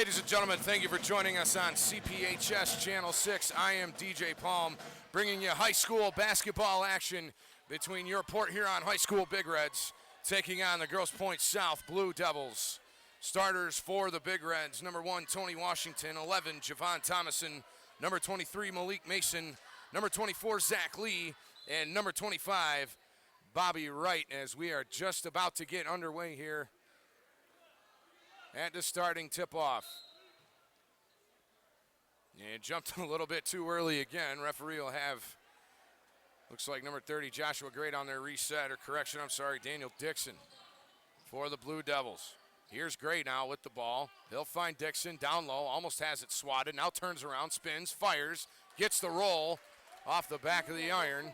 Ladies and gentlemen, thank you for joining us on CPHS Channel 6. I am DJ Palm, bringing you high school basketball action between your Port Huron High School Big Reds taking on the Grosse Pointe South Blue Devils. Starters for the Big Reds: number 1, Tony Washington; 11, Javon Thomason; number 23, Malik Mason; number 24, Zach Lee; and number 25, Bobby Wright, as we are just about to get underway here at the starting tip-off. And jumped a little bit too early again. Referee will have, looks like number 30, Joshua Great on their reset, or correction, I'm sorry, Daniel Dixon for the Blue Devils. Here's Gray now with the ball. He'll find Dixon down low, almost has it swatted, now turns around, spins, fires, gets the roll off the back of the iron.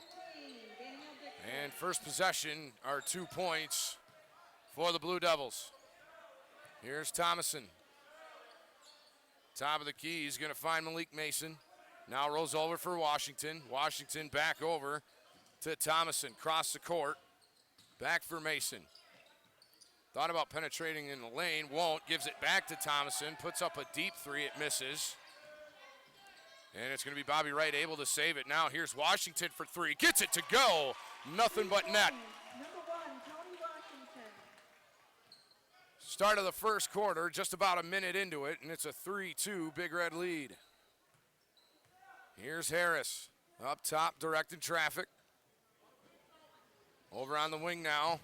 And first possession are 2 points for the Blue Devils. Here's Thomason. Top of the key, he's going to find Malik Mason. Now rolls over for Washington. Washington back over to Thomason. Cross the court. Back for Mason. Thought about penetrating in the lane. Won't. Gives it back to Thomason. Puts up a deep three. It misses. And it's going to be Bobby Wright able to save it. Now here's Washington for three. Gets it to go. Nothing but net. Start of the first quarter, just about a minute into it, and it's a 3-2 Big Red lead. Here's Harris, up top, directing traffic. Over on the wing now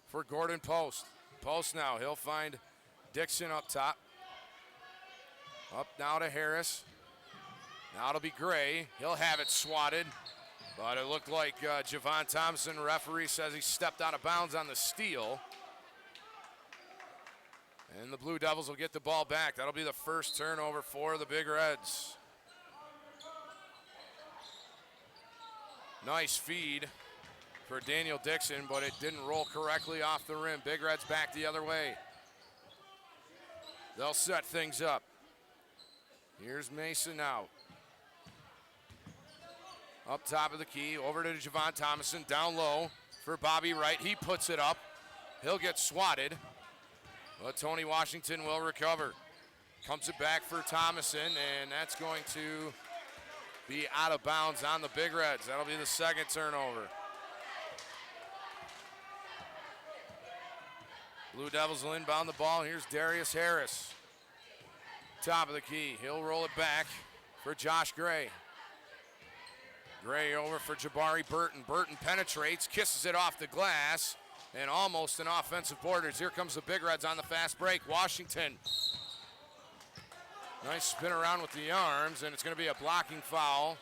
for Gordon Post. Post now, he'll find Dixon up top. Up now to Harris. Now it'll be Gray. He'll have it swatted, but it looked like Javon Thompson, referee says he stepped out of bounds on the steal. And the Blue Devils will get the ball back. That'll be the first turnover for the Big Reds. Nice feed for Daniel Dixon, but it didn't roll correctly off the rim. Big Reds back the other way. They'll set things up. Here's Mason now. Up top of the key, over to Javon Thomason, down low for Bobby Wright. He puts it up. He'll get swatted. But Tony Washington will recover. Comes it back for Thomason, and that's going to be out of bounds on the Big Reds. That'll be the second turnover. Blue Devils will inbound the ball. Here's Darius Harris. Top of the key. He'll roll it back for Josh Gray. Gray over for Jabari Burton. Burton penetrates, kisses it off the glass, and almost an offensive board. Here comes the Big Reds on the fast break. Washington. Nice spin around with the arms, and it's going to be a blocking foul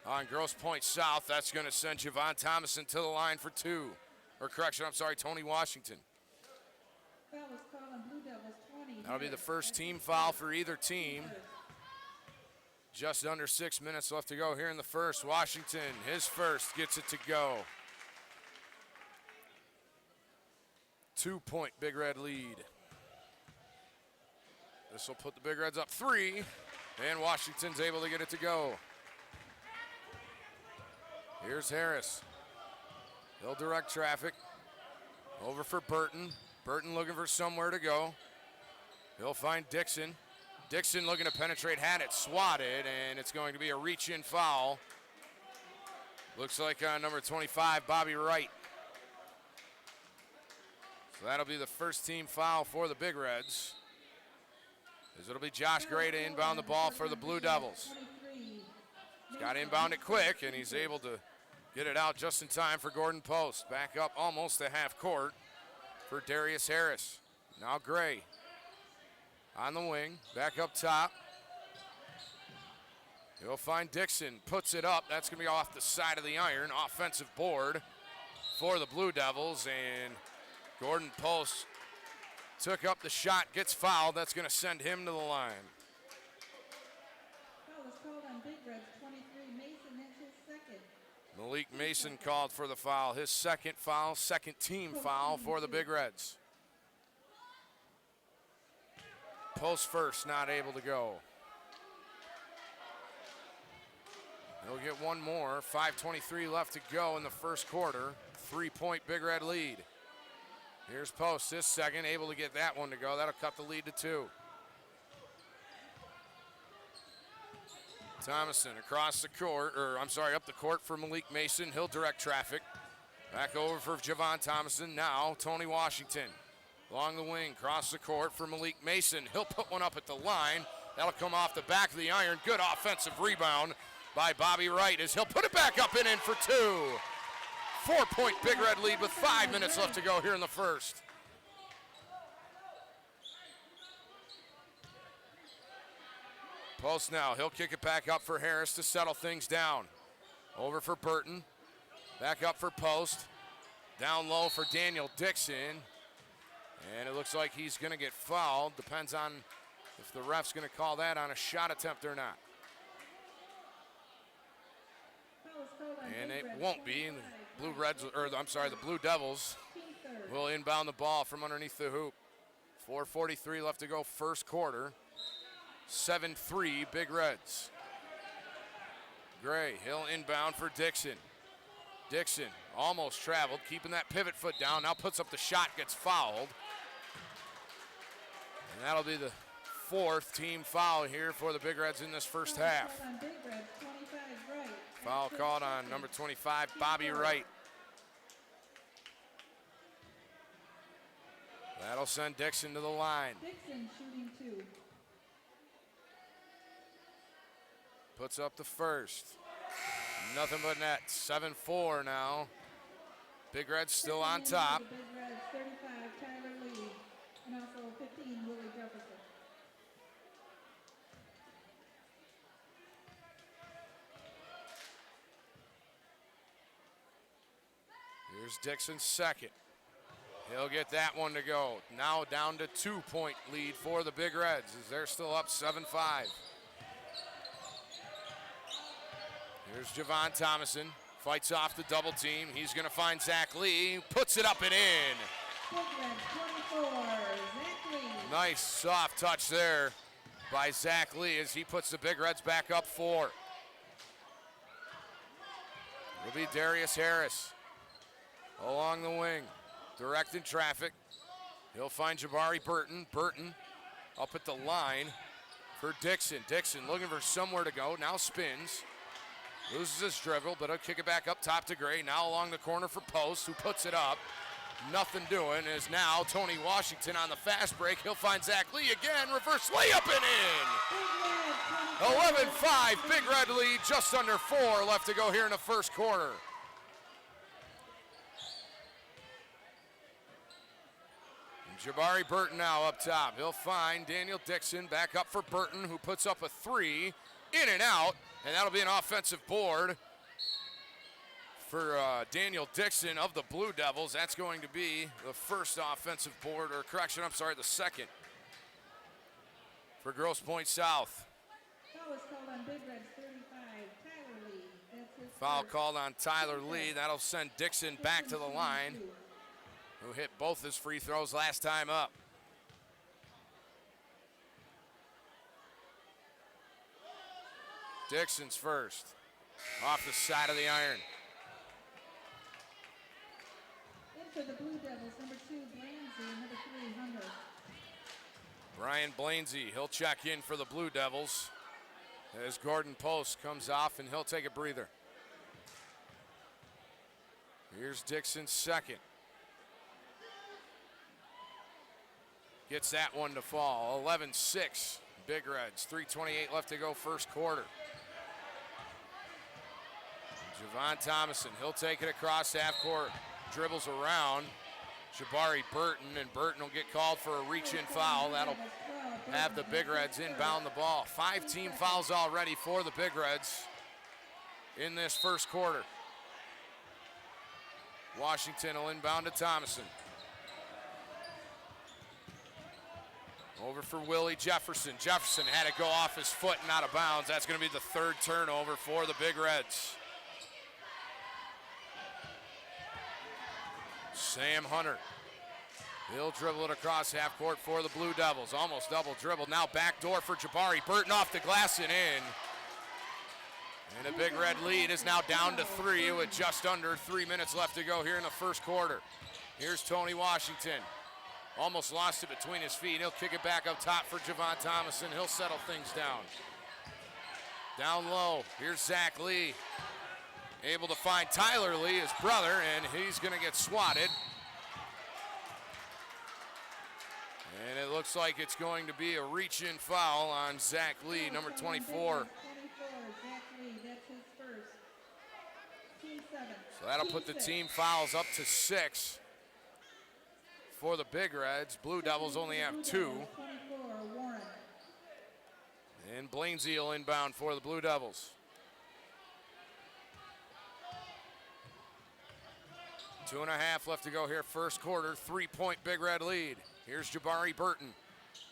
on Grosse Pointe South. That's going to send Javon Thomason to the line for two. Or correction, I'm sorry, Tony Washington. That'll be the first team foul for either team. Just under 6 minutes left to go here in the first. Washington, his first, gets it to go. 2-point Big Red lead. This will put the Big Reds up 3, and Washington's able to get it to go. Here's Harris. He'll direct traffic. Over for Burton. Burton looking for somewhere to go. He'll find Dixon. Dixon looking to penetrate, had it swatted, and it's going to be a reach-in foul. Looks like number 25, Bobby Wright. So that'll be the first team foul for the Big Reds, as it'll be Josh Gray to inbound the ball for the Blue Devils. He's got to inbound it quick, and he's able to get it out just in time for Gordon Post. Back up almost to half court for Darius Harris. Now Gray on the wing, back up top. He'll find Dixon, puts it up. That's going to be off the side of the iron. Offensive board for the Blue Devils, and Gordon Post took up the shot, gets fouled. That's going to send him to the line. Foul is called on Big Reds, 23, Mason, that's his second. Malik Mason called for the foul. His second foul, second team foul for the Big Reds. Post first, not able to go. He'll get one more. 5:23 left to go in the first quarter. 3-point Big Red lead. Here's Post, his second, able to get that one to go. That'll cut the lead to 2. Thomason across the court, up the court for Malik Mason. He'll direct traffic. Back over for Javon Thomason. Now Tony Washington along the wing, across the court for Malik Mason. He'll put one up at the line. That'll come off the back of the iron. Good offensive rebound by Bobby Wright as he'll put it back up and in for two. 4-point Big Red lead with 5 minutes left to go here in the first. Post now, he'll kick it back up for Harris to settle things down. Over for Burton, back up for Post. Down low for Daniel Dixon. And it looks like he's gonna get fouled. Depends on if the ref's gonna call that on a shot attempt or not. And it won't be. The Blue Devils will inbound the ball from underneath the hoop. 4:43 left to go first quarter. 7-3 Big Reds. Gray, he'll inbound for Dixon. Dixon almost traveled, keeping that pivot foot down. Now puts up the shot, gets fouled. And that'll be the fourth team foul here for the Big Reds in this first half. Foul called on number 25, Bobby Wright. That'll send Dixon to the line. Dixon shooting 2. Puts up the first. Nothing but net. 7-4 now. Big Reds still on top. Big Reds 35, Tyler Lee, and also 15, Willie Jefferson. Here's Dixon's second. He'll get that one to go. Now down to 2-point lead for the Big Reds as they're still up 7-5. Here's Javon Thomason, fights off the double team. He's gonna find Zach Lee, puts it up and in. Big Reds 24, Zach Lee. Nice soft touch there by Zach Lee as he puts the Big Reds back up 4. It'll be Darius Harris along the wing, directing traffic. He'll find Jabari Burton. Burton up at the line for Dixon. Dixon looking for somewhere to go, now spins. Loses his dribble, but he'll kick it back up top to Gray. Now along the corner for Post, who puts it up. Nothing doing is now Tony Washington on the fast break. He'll find Zach Lee again. Reverse layup and in. 11-5, Big Red lead, just under 4 left to go here in the first quarter. And Jabari Burton now up top. He'll find Daniel Dixon back up for Burton, who puts up a 3, in and out. And that'll be an offensive board for Daniel Dixon of the Blue Devils. That's going to be the first offensive board, or correction, I'm sorry, the second for Grosse Pointe South. Foul was called on Big Reds 35, Tyler Lee. That's his Foul first. called on Tyler Lee. That'll send Dixon back to the line, who hit both his free throws last time up. Dixon's first, off the side of the iron. In for the Blue Devils, number 2, Blanzy, and number 3, Hunter. Brian Blanzy, he'll check in for the Blue Devils as Gordon Post comes off and he'll take a breather. Here's Dixon's second. Gets that one to fall, 11-6, Big Reds, 3:28 left to go first quarter. Javon Thomason, he'll take it across half court, dribbles around Jabari Burton, and Burton will get called for a reach-in foul. That'll have the Big Reds inbound the ball. 5 team fouls already for the Big Reds in this first quarter. Washington will inbound to Thomason. Over for Willie Jefferson. Jefferson had to go off his foot and out of bounds. That's going to be the third turnover for the Big Reds. Sam Hunter. He'll dribble it across half court for the Blue Devils. Almost double dribble. Now backdoor for Jabari Burton off the glass and in. And the Big Red lead is now down to 3 with just under 3 minutes left to go here in the first quarter. Here's Tony Washington. Almost lost it between his feet. He'll kick it back up top for Javon Thomason. He'll settle things down. Down low, here's Zach Lee. Able to find Tyler Lee, his brother, and he's gonna get swatted. And it looks like it's going to be a reach-in foul on Zach Lee, number 24. 24, Zach Lee, that's his first. Team 7. So that'll put the team fouls up to 6 for the Big Reds. Blue Devils only have 2. 24, Warren. And Blainsey will inbound for the Blue Devils. 2.5 left to go here, first quarter. 3-point Big Red lead. Here's Jabari Burton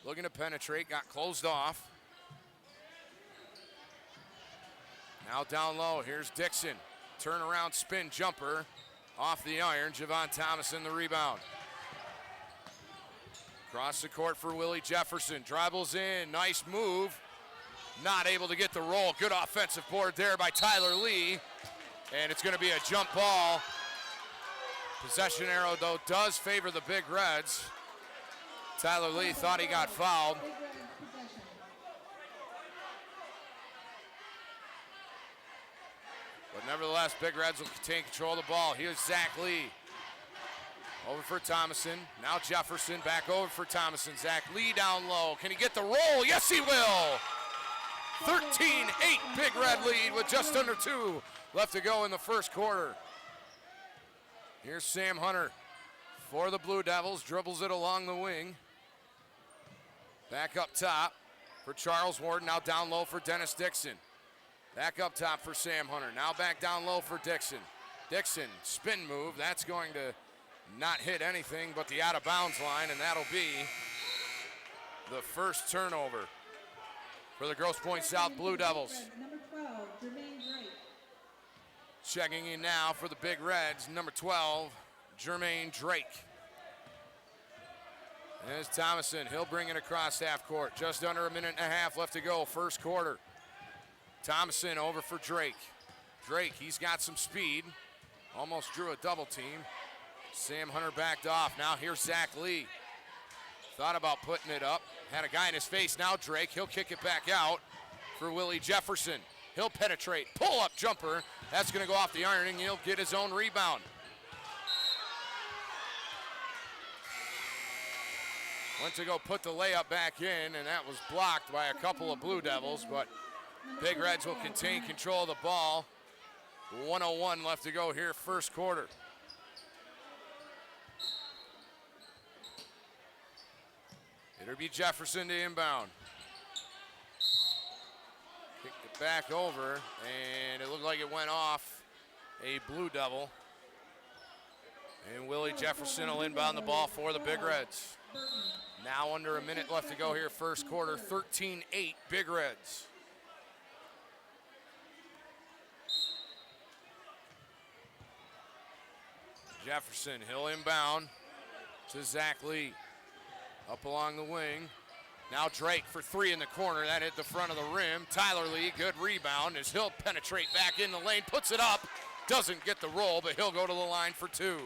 looking to penetrate, got closed off. Now down low, here's Dixon. Turnaround spin jumper off the iron. Javon Thomas in the rebound. Across the court for Willie Jefferson. Dribbles in, nice move. Not able to get the roll. Good offensive board there by Tyler Lee. And it's going to be a jump ball. Possession arrow, though, does favor the Big Reds. Tyler Lee thought he got fouled. Big Red possession. But nevertheless, Big Reds will take control of the ball. Here's Zach Lee. Over for Thomason. Now Jefferson back over for Thomason. Zach Lee down low. Can he get the roll? Yes, he will. 13-8 Big Red lead with just under 2 left to go in the first quarter. Here's Sam Hunter for the Blue Devils. Dribbles it along the wing. Back up top for Charles Ward. Now down low for Dennis Dixon. Back up top for Sam Hunter. Now back down low for Dixon. Dixon, spin move. That's going to not hit anything but the out of bounds line, and that'll be the first turnover for the Grosse Pointe South Blue Devils. Number 12, Jermaine Drake. Checking in now for the Big Reds, number 12, Jermaine Drake. There's Thomason. He'll bring it across half court. Just under 1.5 minutes left to go, first quarter. Thomason over for Drake. Drake, he's got some speed. Almost drew a double team. Sam Hunter backed off. Now here's Zach Lee. Thought about putting it up. Had a guy in his face. Now Drake, he'll kick it back out for Willie Jefferson. He'll penetrate. Pull-up jumper. That's going to go off the iron, and he'll get his own rebound. Went to go put the layup back in, and that was blocked by a couple of Blue Devils, but Big Reds will contain control of the ball. 1:01 left to go here, first quarter. It'll be Jefferson to inbound. Kicked it back over, and it looked like it went off a Blue Devil. And Willie Jefferson will inbound the ball for the Big Reds. Now under 1 minute left to go here, first quarter, 13-8 Big Reds. Jefferson, he'll inbound to Zach Lee. Up along the wing. Now Drake for 3 in the corner. That hit the front of the rim. Tyler Lee, good rebound as he'll penetrate back in the lane. Puts it up. Doesn't get the roll, but he'll go to the line for 2.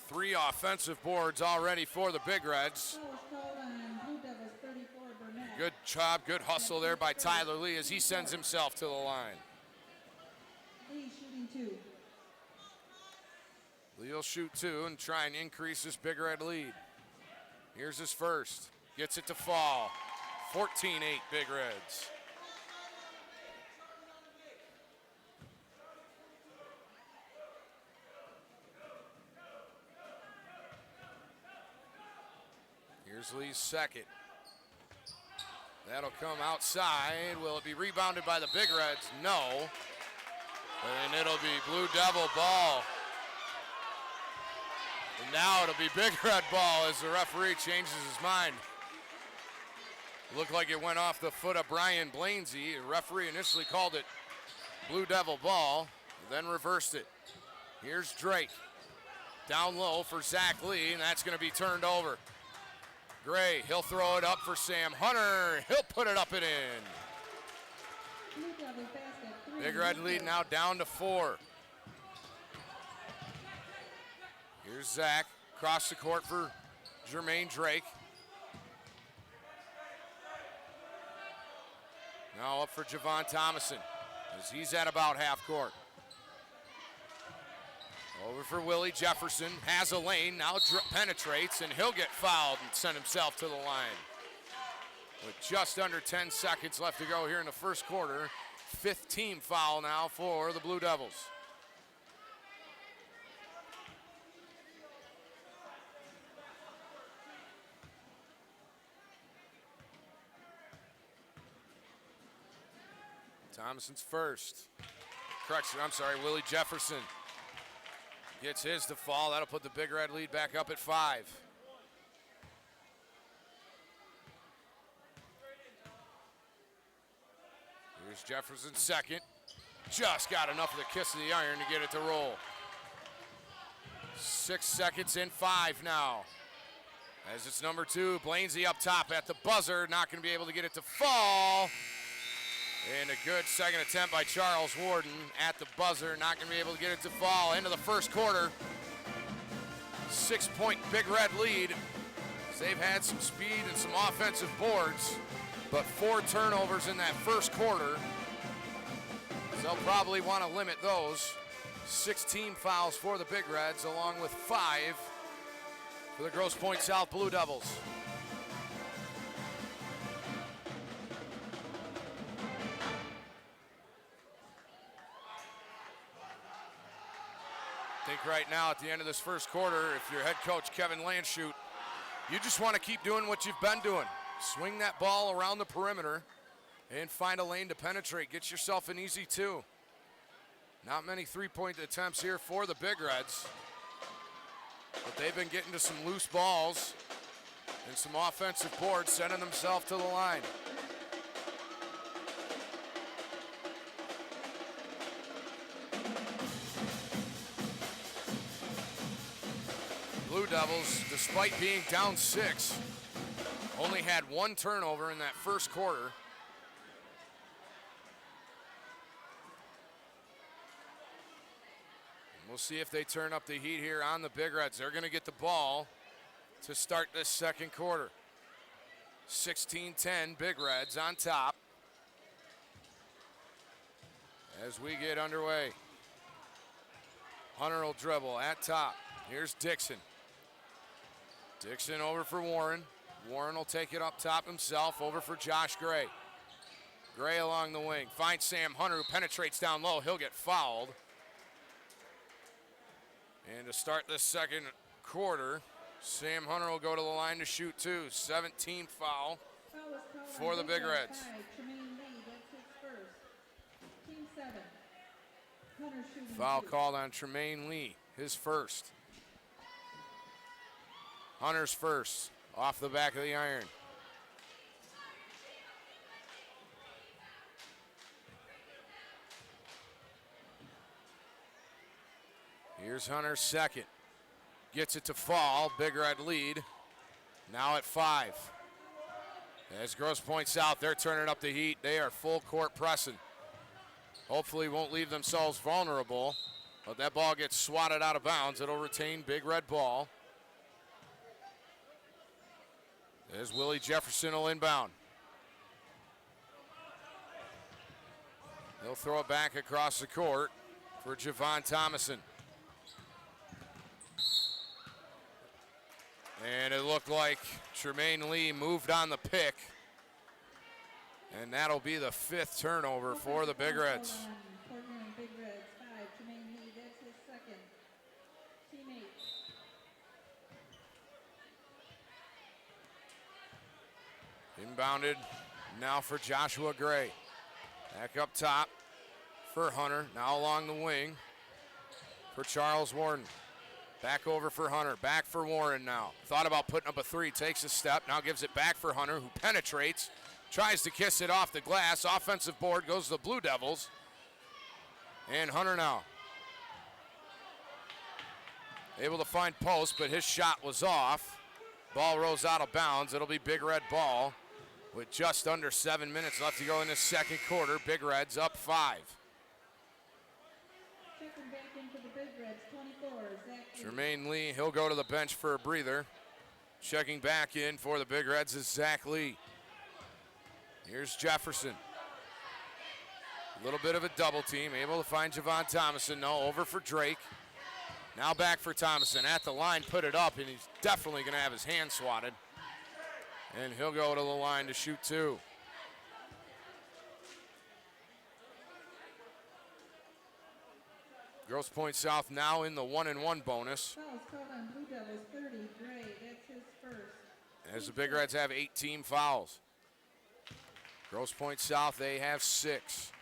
3 offensive boards already for the Big Reds. Foul was called on Blue Devils 34, Burnett. Good job, good hustle there by Tyler Lee as he sends himself to the line. Lee shooting 2. Lee will shoot 2 and try and increase this Big Red lead. Here's his first. Gets it to fall. 14-8 Big Reds. Here's Lee's second. That'll come outside. Will it be rebounded by the Big Reds? No. And it'll be Blue Devil ball. And now it'll be Big Red ball as the referee changes his mind. Looked like it went off the foot of Brian Blainsey. The referee initially called it Blue Devil ball, then reversed it. Here's Drake. Down low for Zach Lee, and that's going to be turned over. Gray, he'll throw it up for Sam Hunter. He'll put it up and in. Blue Devils basket 3. Big Red lead now down to 4. Here's Zach, across the court for Jermaine Drake. Now up for Javon Thomason, as he's at about half court. Over for Willie Jefferson, has a lane, now penetrates, and he'll get fouled and send himself to the line. With just under 10 seconds left to go here in the first quarter, 5th team foul now for the Blue Devils. Thomason's first. Correction, I'm sorry, Willie Jefferson gets his to fall. That'll put the Big Red lead back up at 5. Here's Jefferson's second. Just got enough of the kiss of the iron to get it to roll. 6 seconds in, 5 now. As it's number 2, Blainsey up top at the buzzer, not going to be able to get it to fall. And a good second attempt by Charles Warden at the buzzer, not going to be able to get it to fall. Into the first quarter. 6-point Big Red lead. They've had some speed and some offensive boards, but 4 turnovers in that first quarter. So they'll probably want to limit those. 16 fouls for the Big Reds, along with 5 for the Grosse Pointe South Blue Devils. I think right now at the end of this first quarter, if you're head coach Kevin Landshut, you just want to keep doing what you've been doing. Swing that ball around the perimeter and find a lane to penetrate. Get yourself an easy 2. Not many 3-point attempts here for the Big Reds, but they've been getting to some loose balls and some offensive boards, sending themselves to the line. Blue Devils, despite being down 6, only had 1 turnover in that first quarter. We'll see if they turn up the heat here on the Big Reds. They're going to get the ball to start this second quarter. 16-10, Big Reds on top as we get underway. Hunter will dribble at top. Here's Dixon. Dixon over for Warren. Warren will take it up top himself, over for Josh Gray. Gray along the wing, finds Sam Hunter, who penetrates down low. He'll get fouled. And to start this second quarter, Sam Hunter will go to the line to shoot 2. 17 foul for the Big Reds. Foul called on Tremaine Lee, his first. Hunter's first, off the back of the iron. Here's Hunter's second. Gets it to fall, Big Red lead. Now at 5. As Grosse Pointe South, they're turning up the heat. They are full court pressing. Hopefully won't leave themselves vulnerable, but that ball gets swatted out of bounds. It'll retain Big Red ball. As Willie Jefferson will inbound. He'll throw it back across the court for Javon Thomason. And it looked like Tremaine Lee moved on the pick. And that'll be the 5th turnover for the Big Reds. Big Reds, 5. Tremaine Lee, that's his second. Teammate. Inbounded now for Joshua Gray. Back up top for Hunter. Now along the wing for Charles Warden. Back over for Hunter. Back for Warren now. Thought about putting up a 3. Takes a step. Now gives it back for Hunter, who penetrates. Tries to kiss it off the glass. Offensive board goes to the Blue Devils. And Hunter now able to find post, but his shot was off. Ball rolls out of bounds. It'll be Big Red ball with just under 7 minutes left to go in this second quarter. Big Reds up 5. Checking back into the Big Reds, 24. Zach Tremaine Lee, he'll go to the bench for a breather. Checking back in for the Big Reds is Zach Lee. Here's Jefferson. A little bit of a double team, able to find Javon Thomason. No, over for Drake. Now back for Thomason. At the line, put it up, and he's definitely going to have his hand swatted. And he'll go to the line to shoot two. Grosse Pointe South now in the 1-and-1 bonus. Fouls called on Blue Devils, 30, Gray, that's his first. As the Big Reds have 18 fouls. Grosse Pointe South, they have 6.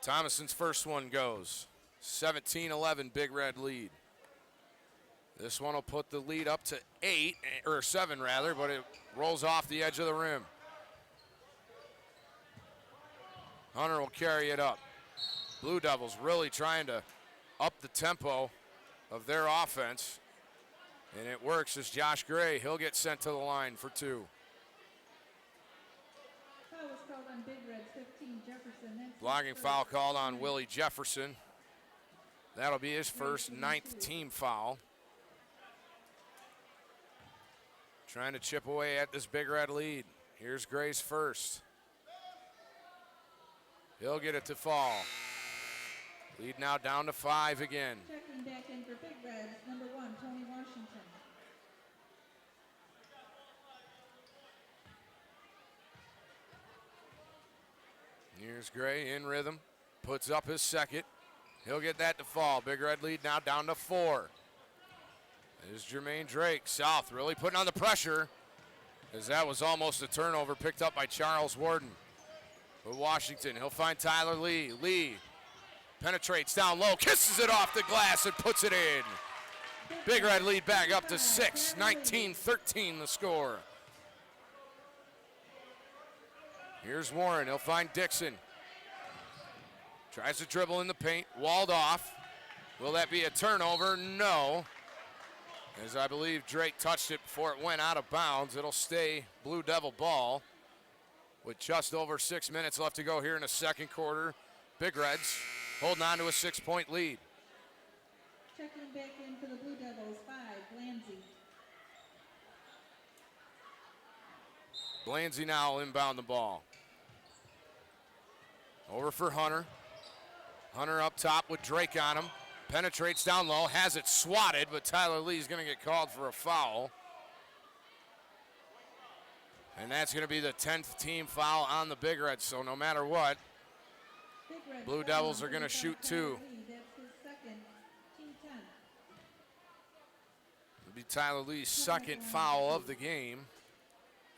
Thomason's first one goes. 17-11 Big Red lead. This one will put the lead up to 8, or 7 rather, but it rolls off the edge of the rim. Hunter will carry it up. Blue Devils really trying to up the tempo of their offense. And it works as Josh Gray, he'll get sent to the line for 2. Foul was called on Big Reds, 15, Jefferson. That's Blocking foul called on Willie Jefferson. That'll be his first 9th team foul. Trying to chip away at this Big Red lead. Here's Gray's first. He'll get it to fall. Lead now down to 5 again. Checking back in for Big Reds, number 1, Tony Washington. Here's Gray in rhythm. Puts up his second. He'll get that to fall. Big Red lead now down to 4. There's Jermaine Drake. South really putting on the pressure, as that was almost a turnover picked up by Charles Warden. But Washington, he'll find Tyler Lee. Lee penetrates down low, kisses it off the glass and puts it in. Big Red lead back up to 6, 19-13 the score. Here's Warren, he'll find Dixon. Tries to dribble in the paint, walled off. Will that be a turnover? No. As I believe Drake touched it before it went out of bounds. It'll stay Blue Devil ball with just over 6 minutes left to go here in the second quarter. Big Reds holding on to a 6-point lead. Checking back in for the Blue Devils, 5, Blanzy. Blanzy now will inbound the ball. Over for Hunter. Hunter up top with Drake on him. Penetrates down low, has it swatted, but Tyler Lee's going to get called for a foul. And that's going to be the 10th team foul on the Big Reds. So no matter what, Blue Devils are going to shoot 2. That's his second, team 10. It'll be Tyler Lee's second foul of the game,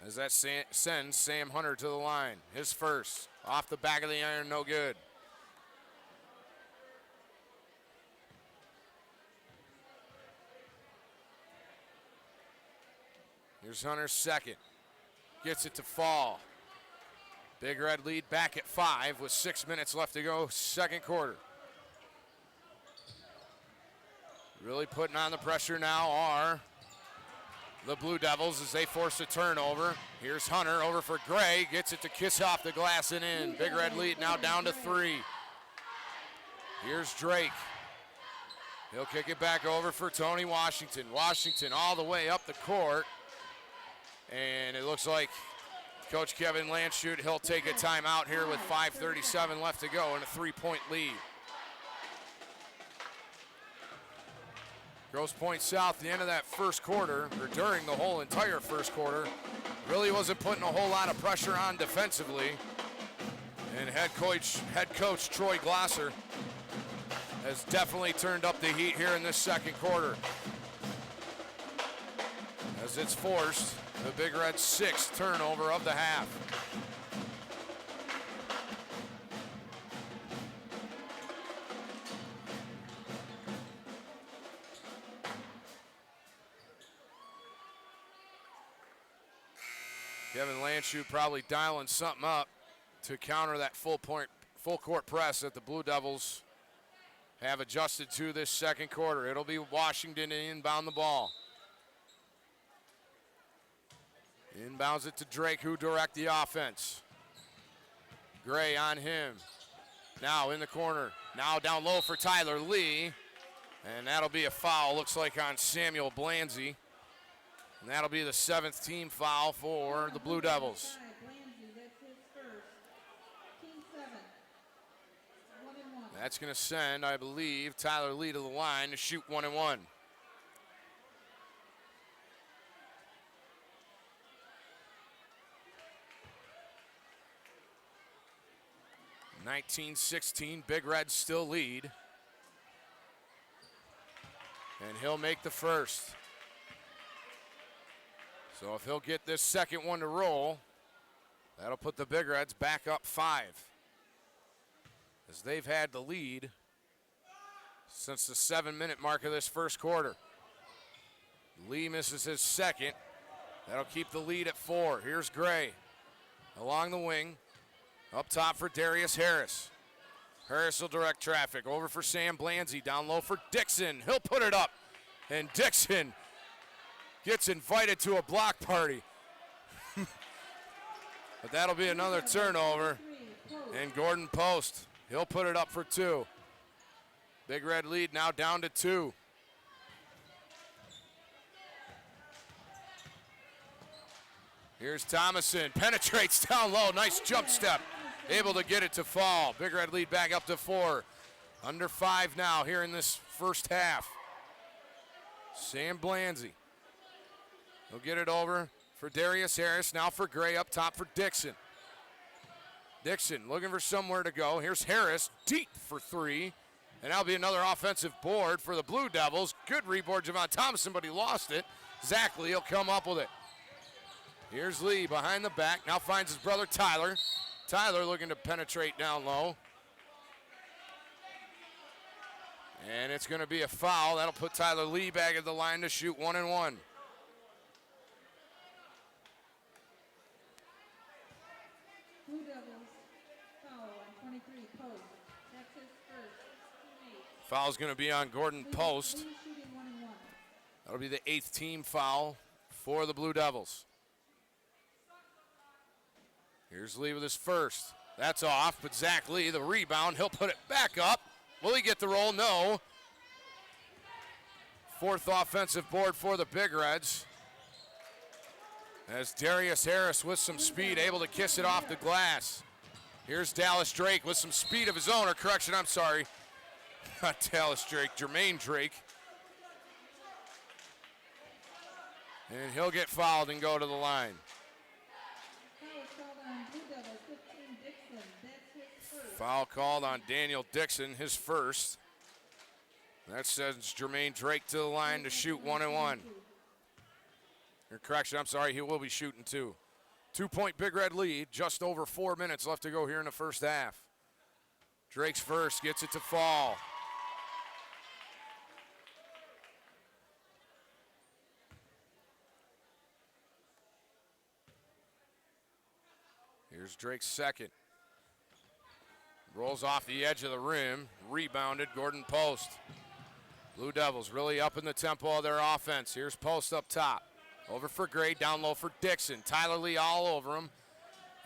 as that sends Sam Hunter to the line. His first. Off the back of the iron, no good. Here's Hunter's second. Gets it to fall. Big Red lead back at 5 with 6 minutes left to go, second quarter. Really putting on the pressure now are the Blue Devils as they force a turnover. Here's Hunter over for Gray. Gets it to kiss off the glass and in. Big Red lead now down to 3. Here's Drake. He'll kick it back over for Tony Washington. Washington all the way up the court. And it looks like Coach Kevin Landshut, he'll take a timeout here with 5:37 left to go and a 3-point lead. Grosse Pointe South, the end of that first quarter, or during the whole entire first quarter, really wasn't putting a whole lot of pressure on defensively. And head coach Troy Glosser has definitely turned up the heat here in this second quarter, as it's forced the Big Red's 6th turnover of the half. Kevin Landshut probably dialing something up to counter that full court press that the Blue Devils have adjusted to this second quarter. It'll be Washington to inbound the ball. Inbounds it to Drake, who direct the offense. Gray on him. Now in the corner. Now down low for Tyler Lee. And that'll be a foul, looks like, on Samuel Blanzy. And that'll be the 7th team foul for the Blue Devils. Blanzy, that's his first, team 7. that's going to send, I believe, Tyler Lee to the line to shoot 1 and 1. (19-16), Big Reds still lead. And he'll make the first. So if he'll get this second one to roll, that'll put the Big Reds back up 5. As they've had the lead since the 7-minute mark of this first quarter. Lee misses his second. That'll keep the lead at 4. Here's Gray along the wing. Up top for Darius Harris. Harris will direct traffic. Over for Sam Blanzy. Down low for Dixon. He'll put it up. And Dixon gets invited to a block party. But that'll be another turnover. And Gordon Post, he'll put it up for 2. Big Red lead now down to 2. Here's Thomason, penetrates down low, nice jump step. Able to get it to fall. Big Red lead back up to 4. Under 5 now here in this first half. Sam Blanzy. He'll get it over for Darius Harris. Now for Gray up top for Dixon. Dixon looking for somewhere to go. Here's Harris deep for 3. And that'll be another offensive board for the Blue Devils. Good reboard, Javon Thomason, but he lost it. Zach Lee will come up with it. Here's Lee behind the back. Now finds his brother Tyler. Tyler looking to penetrate down low. And it's going to be a foul. That'll put Tyler Lee back at the line to shoot 1 and 1. Blue Devils foul on 23 Post. That's his first. Teammate. Foul's going to be on Gordon Post. Lee shooting 1 and 1. That'll be the 8th team foul for the Blue Devils. Here's Lee with his first. That's off, but Zach Lee, the rebound, he'll put it back up. Will he get the roll? No. 4th offensive board for the Big Reds. As Darius Harris with some speed, able to kiss it off the glass. Here's Dallas Drake with some speed of his own, or correction, I'm sorry. Not Dallas Drake, Jermaine Drake. And he'll get fouled and go to the line. Foul called on Daniel Dixon, his first. That sends Jermaine Drake to the line to shoot 1 and 1. Or correction, I'm sorry, he will be shooting 2. 2-point Big Red lead, just over 4 minutes left to go here in the first half. Drake's first, gets it to fall. Here's Drake's second. Rolls off the edge of the rim, rebounded, Gordon Post. Blue Devils really up in the tempo of their offense. Here's Post up top. Over for Gray, down low for Dixon. Tyler Lee all over him.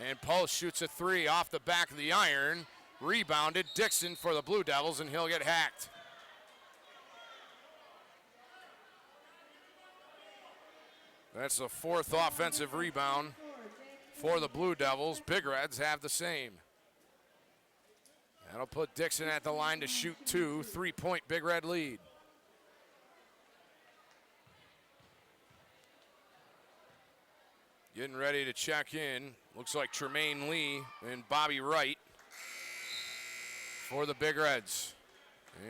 And Post shoots a 3 off the back of the iron. Rebounded, Dixon for the Blue Devils, and he'll get hacked. That's the 4th offensive rebound for the Blue Devils. Big Reds have the same. That'll put Dixon at the line to shoot 2. 3-point Big Red lead. Getting ready to check in. Looks like Tremaine Lee and Bobby Wright for the Big Reds.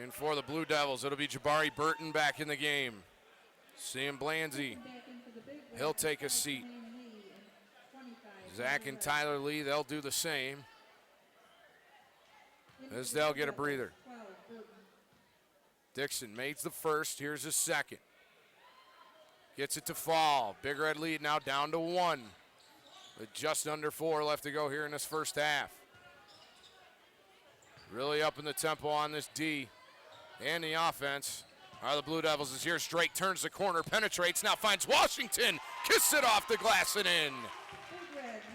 And for the Blue Devils, it'll be Jabari Burton back in the game. Sam Blanzy, he'll take a seat. Zach and Tyler Lee, they'll do the same, as they'll get a breather. Dixon makes the first. Here's his second. Gets it to fall. Big Red lead now down to 1. With just under 4 left to go here in this first half. Really up in the tempo on this D. And the offense are the Blue Devils. As here's Drake, turns the corner, penetrates, now finds Washington. Kiss it off the glass and in.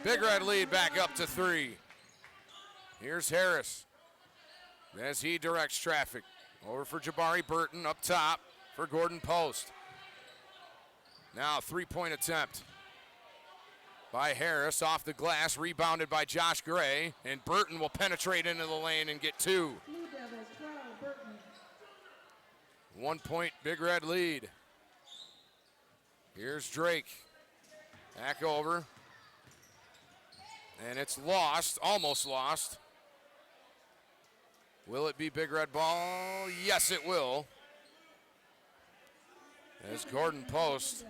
Big Red lead back up to 3. Here's Harris as he directs traffic. Over for Jabari Burton up top for Gordon Post. Now a 3-point attempt by Harris off the glass, rebounded by Josh Gray, and Burton will penetrate into the lane and get 2. Blue Devils 1 point Big Red lead. Here's Drake. Back over. And it's lost, almost lost. Will it be Big Red ball? Yes, it will. As Gordon Post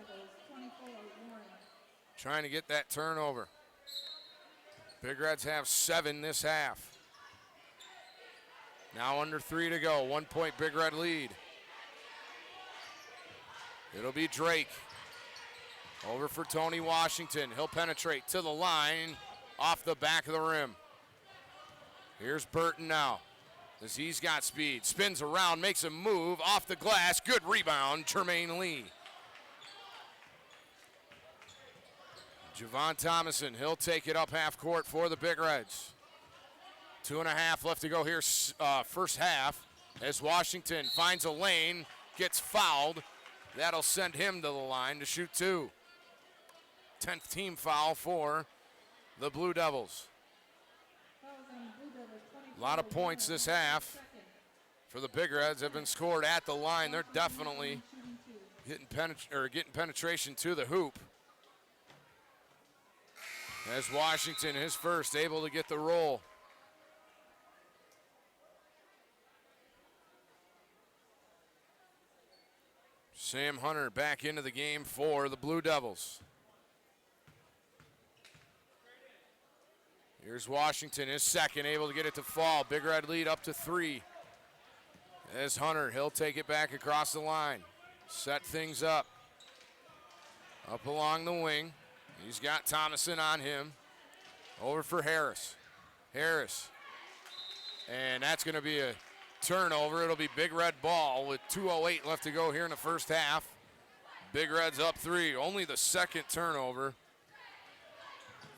trying to get that turnover. Big Reds have 7 this half. Now under 3 to go. 1 point Big Red lead. It'll be Drake. Over for Tony Washington. He'll penetrate to the line. Off the back of the rim. Here's Burton now. As he's got speed. Spins around, makes a move. Off the glass. Good rebound. Tremaine Lee. Javon Thomason. He'll take it up half court for the Big Reds. 2.5 left to go here, first half. As Washington finds a lane. Gets fouled. That'll send him to the line to shoot 2. 10th team foul for the Blue Devils. A lot of points this half for the Big Reds have been scored at the line. They're definitely getting penetration to the hoop. As Washington, his first, able to get the roll. Sam Hunter back into the game for the Blue Devils. Here's Washington, his second, able to get it to fall. Big Red lead up to 3. As Hunter, he'll take it back across the line. Set things up. Up along the wing. He's got Thomason on him. Over for Harris. Harris. And that's going to be a turnover. It'll be Big Red ball with 2:08 left to go here in the first half. Big Reds up 3. Only the second turnover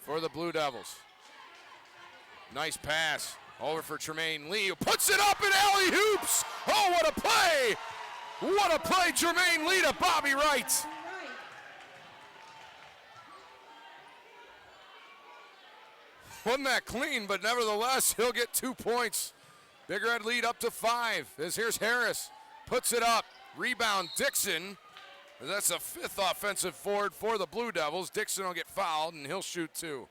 for the Blue Devils. Nice pass over for Tremaine Lee, who puts it up in alley hoops. Oh, what a play! What a play, Tremaine Lee to Bobby Wright. Wasn't that clean, but nevertheless, he'll get 2 points. Big Red lead up to 5. As here's Harris, puts it up. Rebound, Dixon. That's a 5th offensive forward for the Blue Devils. Dixon will get fouled, and he'll shoot 2.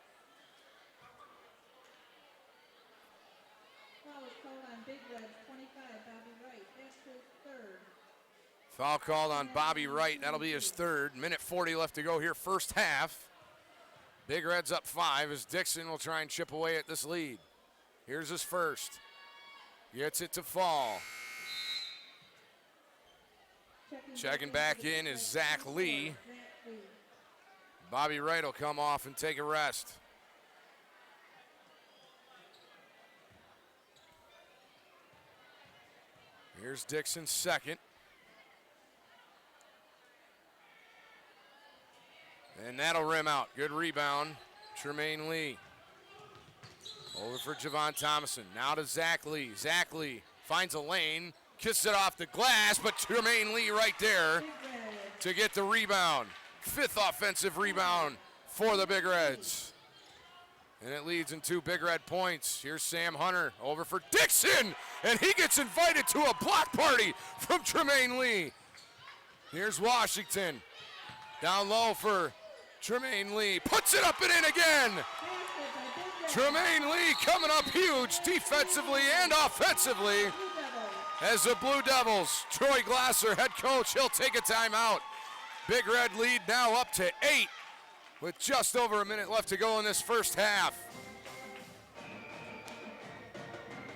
Foul called on Bobby Wright. That'll be his 3rd. Minute 40 left to go here, first half. Big Reds up 5 as Dixon will try and chip away at this lead. Here's his first. Gets it to fall. Checking back in is Zach Lee. Bobby Wright will come off and take a rest. Here's Dixon's second. And that'll rim out. Good rebound, Tremaine Lee. Over for Javon Thomason. Now to Zach Lee. Zach Lee finds a lane, kisses it off the glass, but Tremaine Lee right there to get the rebound. 5th offensive rebound for the Big Reds. And it leads in 2 Big Red points. Here's Sam Hunter over for Dixon, and he gets invited to a block party from Tremaine Lee. Here's Washington. Down low for Tremaine Lee. Puts it up and in again. Tremaine Lee coming up huge defensively and offensively. As the Blue Devils, Troy Glasser, head coach, he'll take a timeout. Big Red lead now up to 8 with just over a minute left to go in this first half.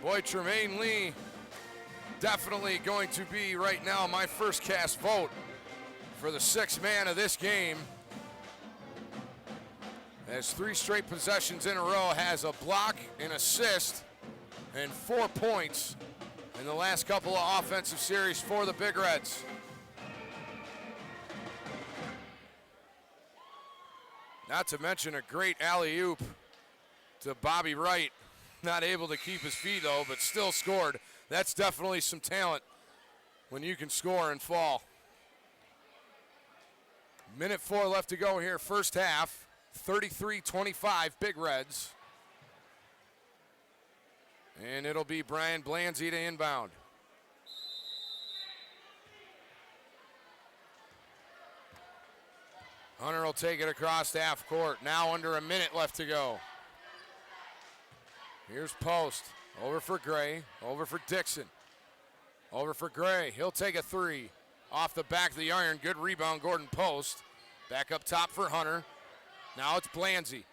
Boy, Tremaine Lee definitely going to be right now my first cast vote for the 6th man of this game. Has 3 straight possessions in a row, has a block, an assist, and 4 points in the last couple of offensive series for the Big Reds. Not to mention a great alley-oop to Bobby Wright. Not able to keep his feet though, but still scored. That's definitely some talent when you can score and fall. Minute 4 left to go here, first half. 33-25 Big Reds. And it'll be Brian Blanzy to inbound. Hunter will take it across half court. Now under a minute left to go. Here's Post. Over for Gray. Over for Dixon. Over for Gray. He'll take a three. Off the back of the iron. Good rebound, Gordon Post. Back up top for Hunter. Now it's Blanzy.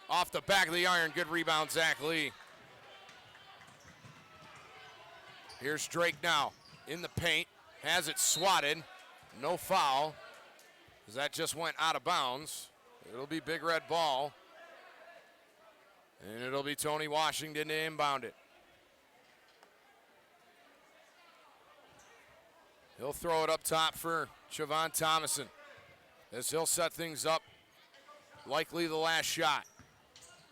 Off the back of the iron. Good rebound, Zach Lee. Here's Drake now. In the paint. Has it swatted. No foul. As that just went out of bounds. It'll be Big Red ball. And it'll be Tony Washington to inbound it. He'll throw it up top for Javon Thomason. As he'll set things up. Likely the last shot.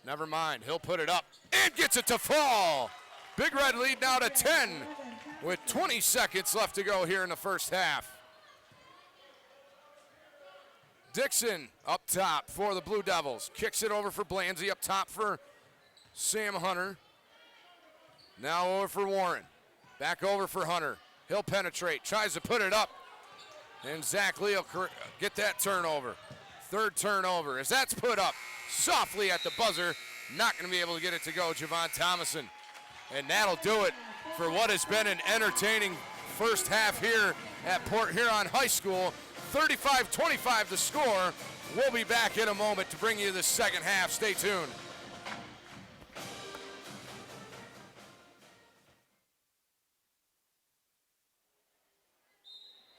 Never mind. He'll put it up and gets it to fall. Big Red lead now to 10 with 20 seconds left to go here in the first half. Dixon up top for the Blue Devils. Kicks it over for Blanzy. Up top for Sam Hunter. Now over for Warren. Back over for Hunter. He'll penetrate. Tries to put it up. And Zach Lee will get that turnover. Third turnover. As that's put up softly at the buzzer. Not going to be able to get it to go. Javon Thomason. And that'll do it for what has been an entertaining first half here at Port Huron High School. 35-25 the score. We'll be back in a moment to bring you the second half. Stay tuned.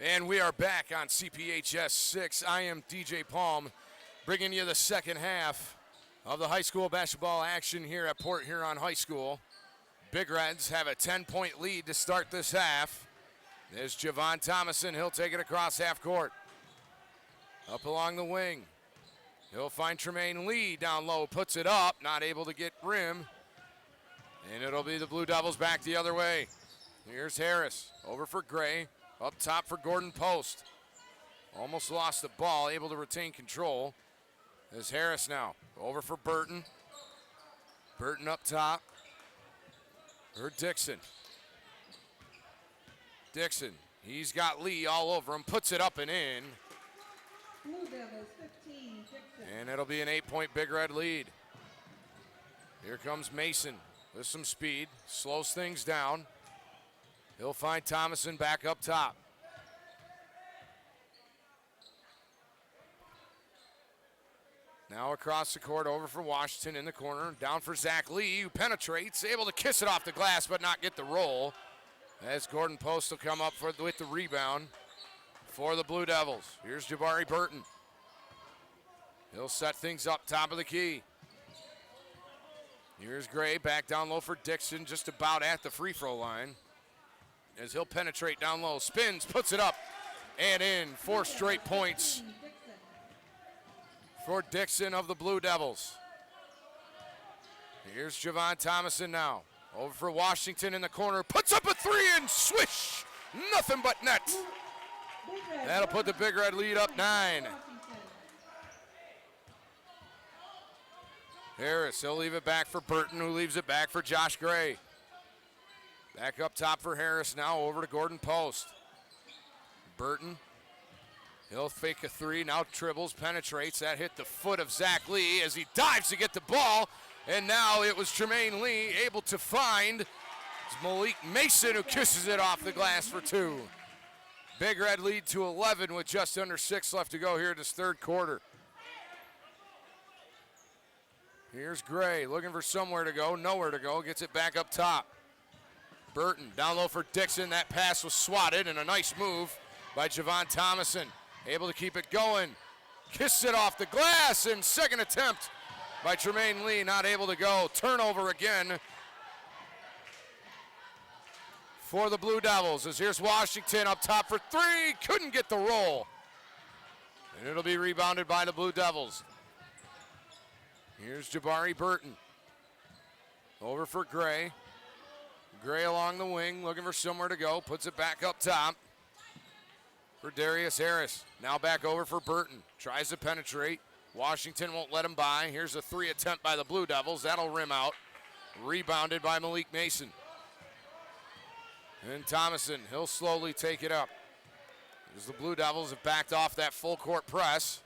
And we are back on CPHS 6. I am DJ Palm, bringing you the second half of the high school basketball action here at Port Huron High School. Big Reds have a 10-point lead to start this half. There's Javon Thomason. He'll take it across half court. Up along the wing. He'll find Tremaine Lee down low. Puts it up. Not able to get rim. And it'll be the Blue Devils back the other way. Here's Harris. Over for Gray. Up top for Gordon Post. Almost lost the ball. Able to retain control. There's Harris now. Over for Burton. Burton up top. For Dixon. Dixon, he's got Lee all over him, puts it up and in. Blue Devils 15, Dixon. And it'll be an 8-point Big Red lead. Here comes Mason with some speed, slows things down. He'll find Thomason back up top. Now across the court, over for Washington in the corner, down for Zach Lee, who penetrates, able to kiss it off the glass but not get the roll. As Gordon Post will come up with the rebound for the Blue Devils. Here's Jabari Burton. He'll set things up top of the key. Here's Gray back down low for Dixon, just about at the free throw line. As he'll penetrate down low, spins, puts it up and in. 4 straight points for Dixon of the Blue Devils. Here's Javon Thomason now. Over for Washington in the corner, puts up a 3 and swish! Nothing but net. That'll put the Big Red lead up 9. Harris, he'll leave it back for Burton, who leaves it back for Josh Gray. Back up top for Harris now, over to Gordon Post. Burton, he'll fake a 3, now dribbles, penetrates. That hit the foot of Zach Lee as he dives to get the ball. And now it was Tremaine Lee able to find Malik Mason, who kisses it off the glass for 2. Big Red lead to 11 with just under 6 left to go here in this third quarter. Here's Gray looking for somewhere to go, nowhere to go, gets it back up top. Burton down low for Dixon. That pass was swatted and a nice move by Javon Thomason. Able to keep it going. Kisses it off the glass and second attempt by Tremaine Lee, not able to go. Turnover again for the Blue Devils. As here's Washington up top for 3. Couldn't get the roll. And it'll be rebounded by the Blue Devils. Here's Jabari Burton. Over for Gray. Gray along the wing, looking for somewhere to go. Puts it back up top for Darius Harris. Now back over for Burton. Tries to penetrate. Washington won't let him by. Here's a 3 attempt by the Blue Devils. That'll rim out. Rebounded by Malik Mason. And Thomason, he'll slowly take it up. As the Blue Devils have backed off that full court press.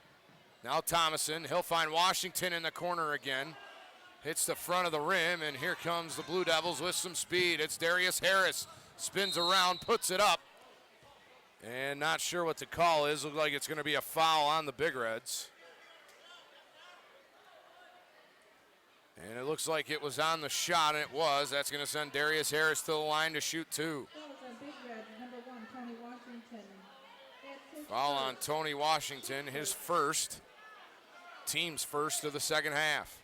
Now Thomason, he'll find Washington in the corner again. Hits the front of the rim, and here comes the Blue Devils with some speed. It's Darius Harris. Spins around, puts it up. And not sure what the call is. Looks like it's going to be a foul on the Big Reds. And it looks like it was on the shot, and it was. That's going to send Darius Harris to the line to shoot two. That was on Big Red, number 1, Tony Washington. That's his Foul on first. Tony Washington, his first. Team's first of the second half.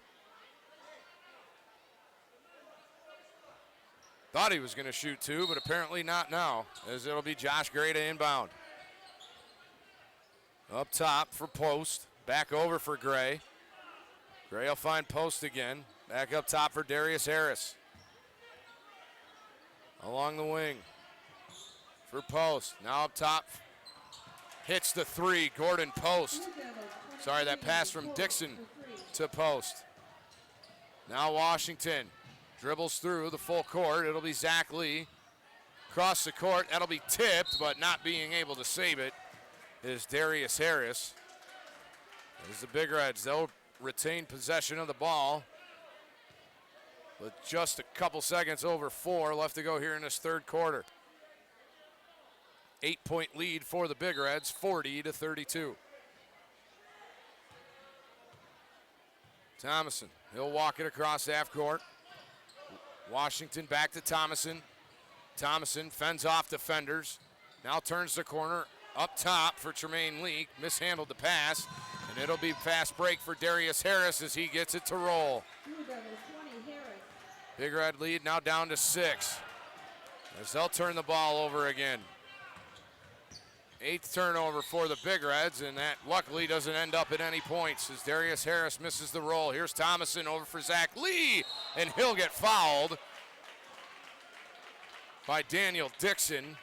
Thought he was going to shoot two, but apparently not now, as it'll be Josh Gray to inbound. Up top for Post, back over for Gray. Gray will find Post again. Back up top for Darius Harris. Along the wing for Post. Now up top. Hits the three, Gordon Post. Blue Devils, Sorry, that 23, pass from Post Dixon for three. to Post. Now Washington dribbles through the full court. It'll be Zach Lee. Across the court, that'll be tipped, but not being able to save it is Darius Harris. As the Big Reds, they'll retain possession of the ball with just a couple seconds over 4 left to go here in this third quarter. 8-point lead for the Big Reds, 40-32. Thomason, he'll walk it across half court. Washington back to Thomason. Thomason fends off defenders. Now turns the corner up top for Tremaine Lee. Mishandled the pass, and it'll be fast break for Darius Harris as he gets it to roll. Blue Devils, 20, Harris. Big Red lead now down to 6. As they'll turn the ball over again. 8th turnover for the Big Reds, and that luckily doesn't end up at any points as Darius Harris misses the roll. Here's Thomason over for Zach Lee, and he'll get fouled by Daniel Dixon,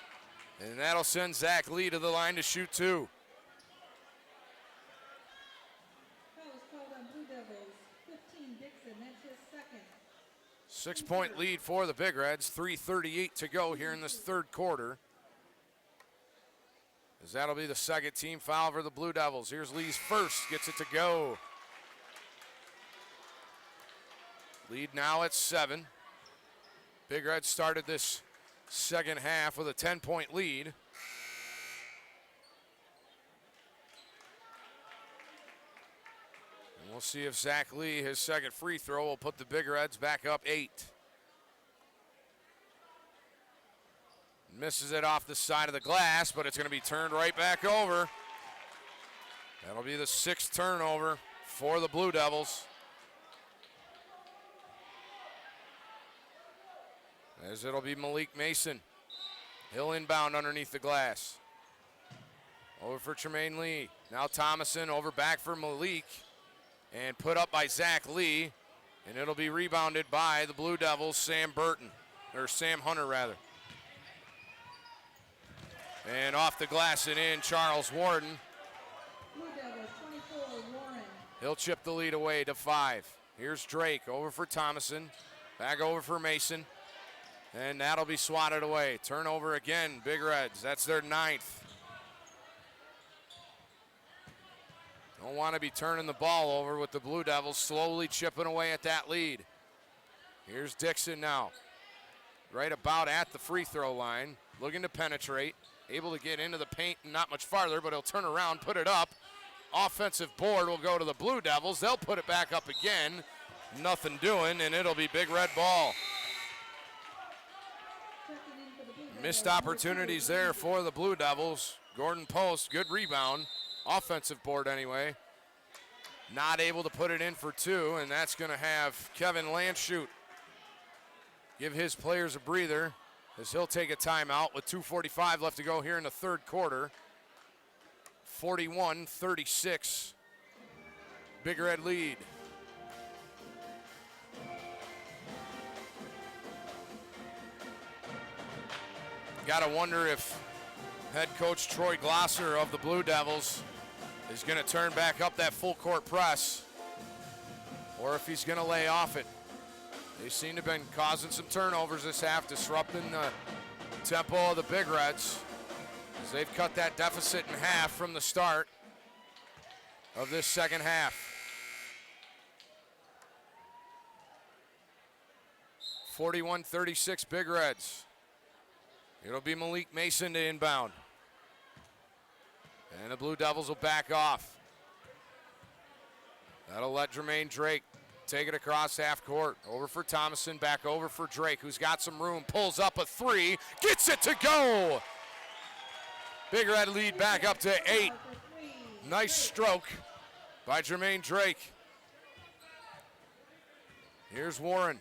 and that'll send Zach Lee to the line to shoot two. Foul was called on Blue Devils, 15, Dixon. That's his second. 6-point lead for the Big Reds, 3:38 to go here in this third quarter. As that'll be the second team foul for the Blue Devils. Here's Lee's first, gets it to go. Lead now at 7. Big Red started this second half with a 10-point lead. And we'll see if Zach Lee, his second free throw, will put the Big Reds back up 8. Misses it off the side of the glass, but it's going to be turned right back over. That'll be the 6th turnover for the Blue Devils. As it'll be Malik Mason. He'll inbound underneath the glass. Over for Tremaine Lee. Now Thomason over back for Malik. And put up by Zach Lee. And it'll be rebounded by the Blue Devils, Sam Hunter rather. And off the glass and in, Charles Warden. Blue Devils, 24, Warren. He'll chip the lead away to 5. Here's Drake over for Thomason. Back over for Mason. And that'll be swatted away. Turnover again, Big Reds. That's their 9th. Don't want to be turning the ball over with the Blue Devils slowly chipping away at that lead. Here's Dixon now. Right about at the free throw line. Looking to penetrate. Able to get into the paint, not much farther, but he'll turn around, put it up. Offensive board will go to the Blue Devils. They'll put it back up again. Nothing doing, and it'll be Big Red ball. Checking in for the Blue Devils, Missed number 2, opportunities there for the Blue Devils. Gordon Post, good rebound. Offensive board anyway. Not able to put it in for 2, and that's going to have Kevin Landshoot give his players a breather as he'll take a timeout with 2:45 left to go here in the third quarter. 41-36, Big Red lead. Gotta wonder if head coach Troy Glosser of the Blue Devils is gonna turn back up that full court press, or if he's gonna lay off it. They seem to have been causing some turnovers this half, disrupting the tempo of the Big Reds as they've cut that deficit in half from the start. of this second half. 41-36 Big Reds. It'll be Malik Mason to inbound. And the Blue Devils will back off. That'll let Jermaine Drake take it across half court. Over for Thomason, back over for Drake, who's got some room. Pulls up a three, gets it to go. Big Red lead back up to 8. Nice stroke by Jermaine Drake. Here's Warren.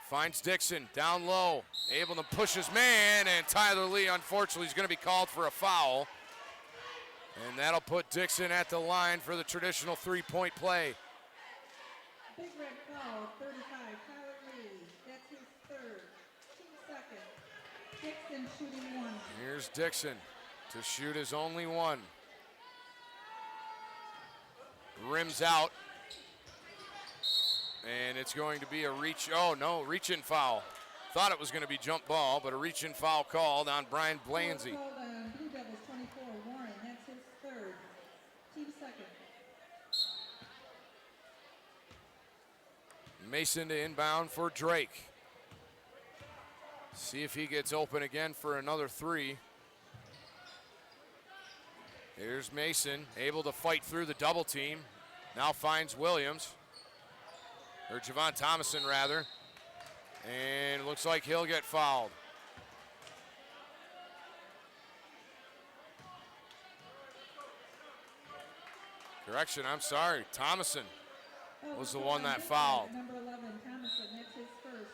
Finds Dixon down low, able to push his man, and Tyler Lee, unfortunately, is going to be called for a foul. And that'll put Dixon at the line for the traditional three-point play. Big Red foul, 35, Tyler Lee. That's his third. Team second. Dixon shooting 1. Here's Dixon to shoot his only one. Rims out. And it's going to be a reach. Oh, no, reach-in foul. Thought it was going to be jump ball, but a reach-in foul called on Brian Blanzy. Called on Blue Devils 24, Warren. That's his third. Team second. Mason to inbound for Drake. See if he gets open again for another three. Here's Mason, able to fight through the double team. Now finds Williams. Or Javon Thomason, rather. And it looks like he'll get fouled. Correction, I'm sorry. Thomason was the one that fouled. Number 11, Thomason. That's his first.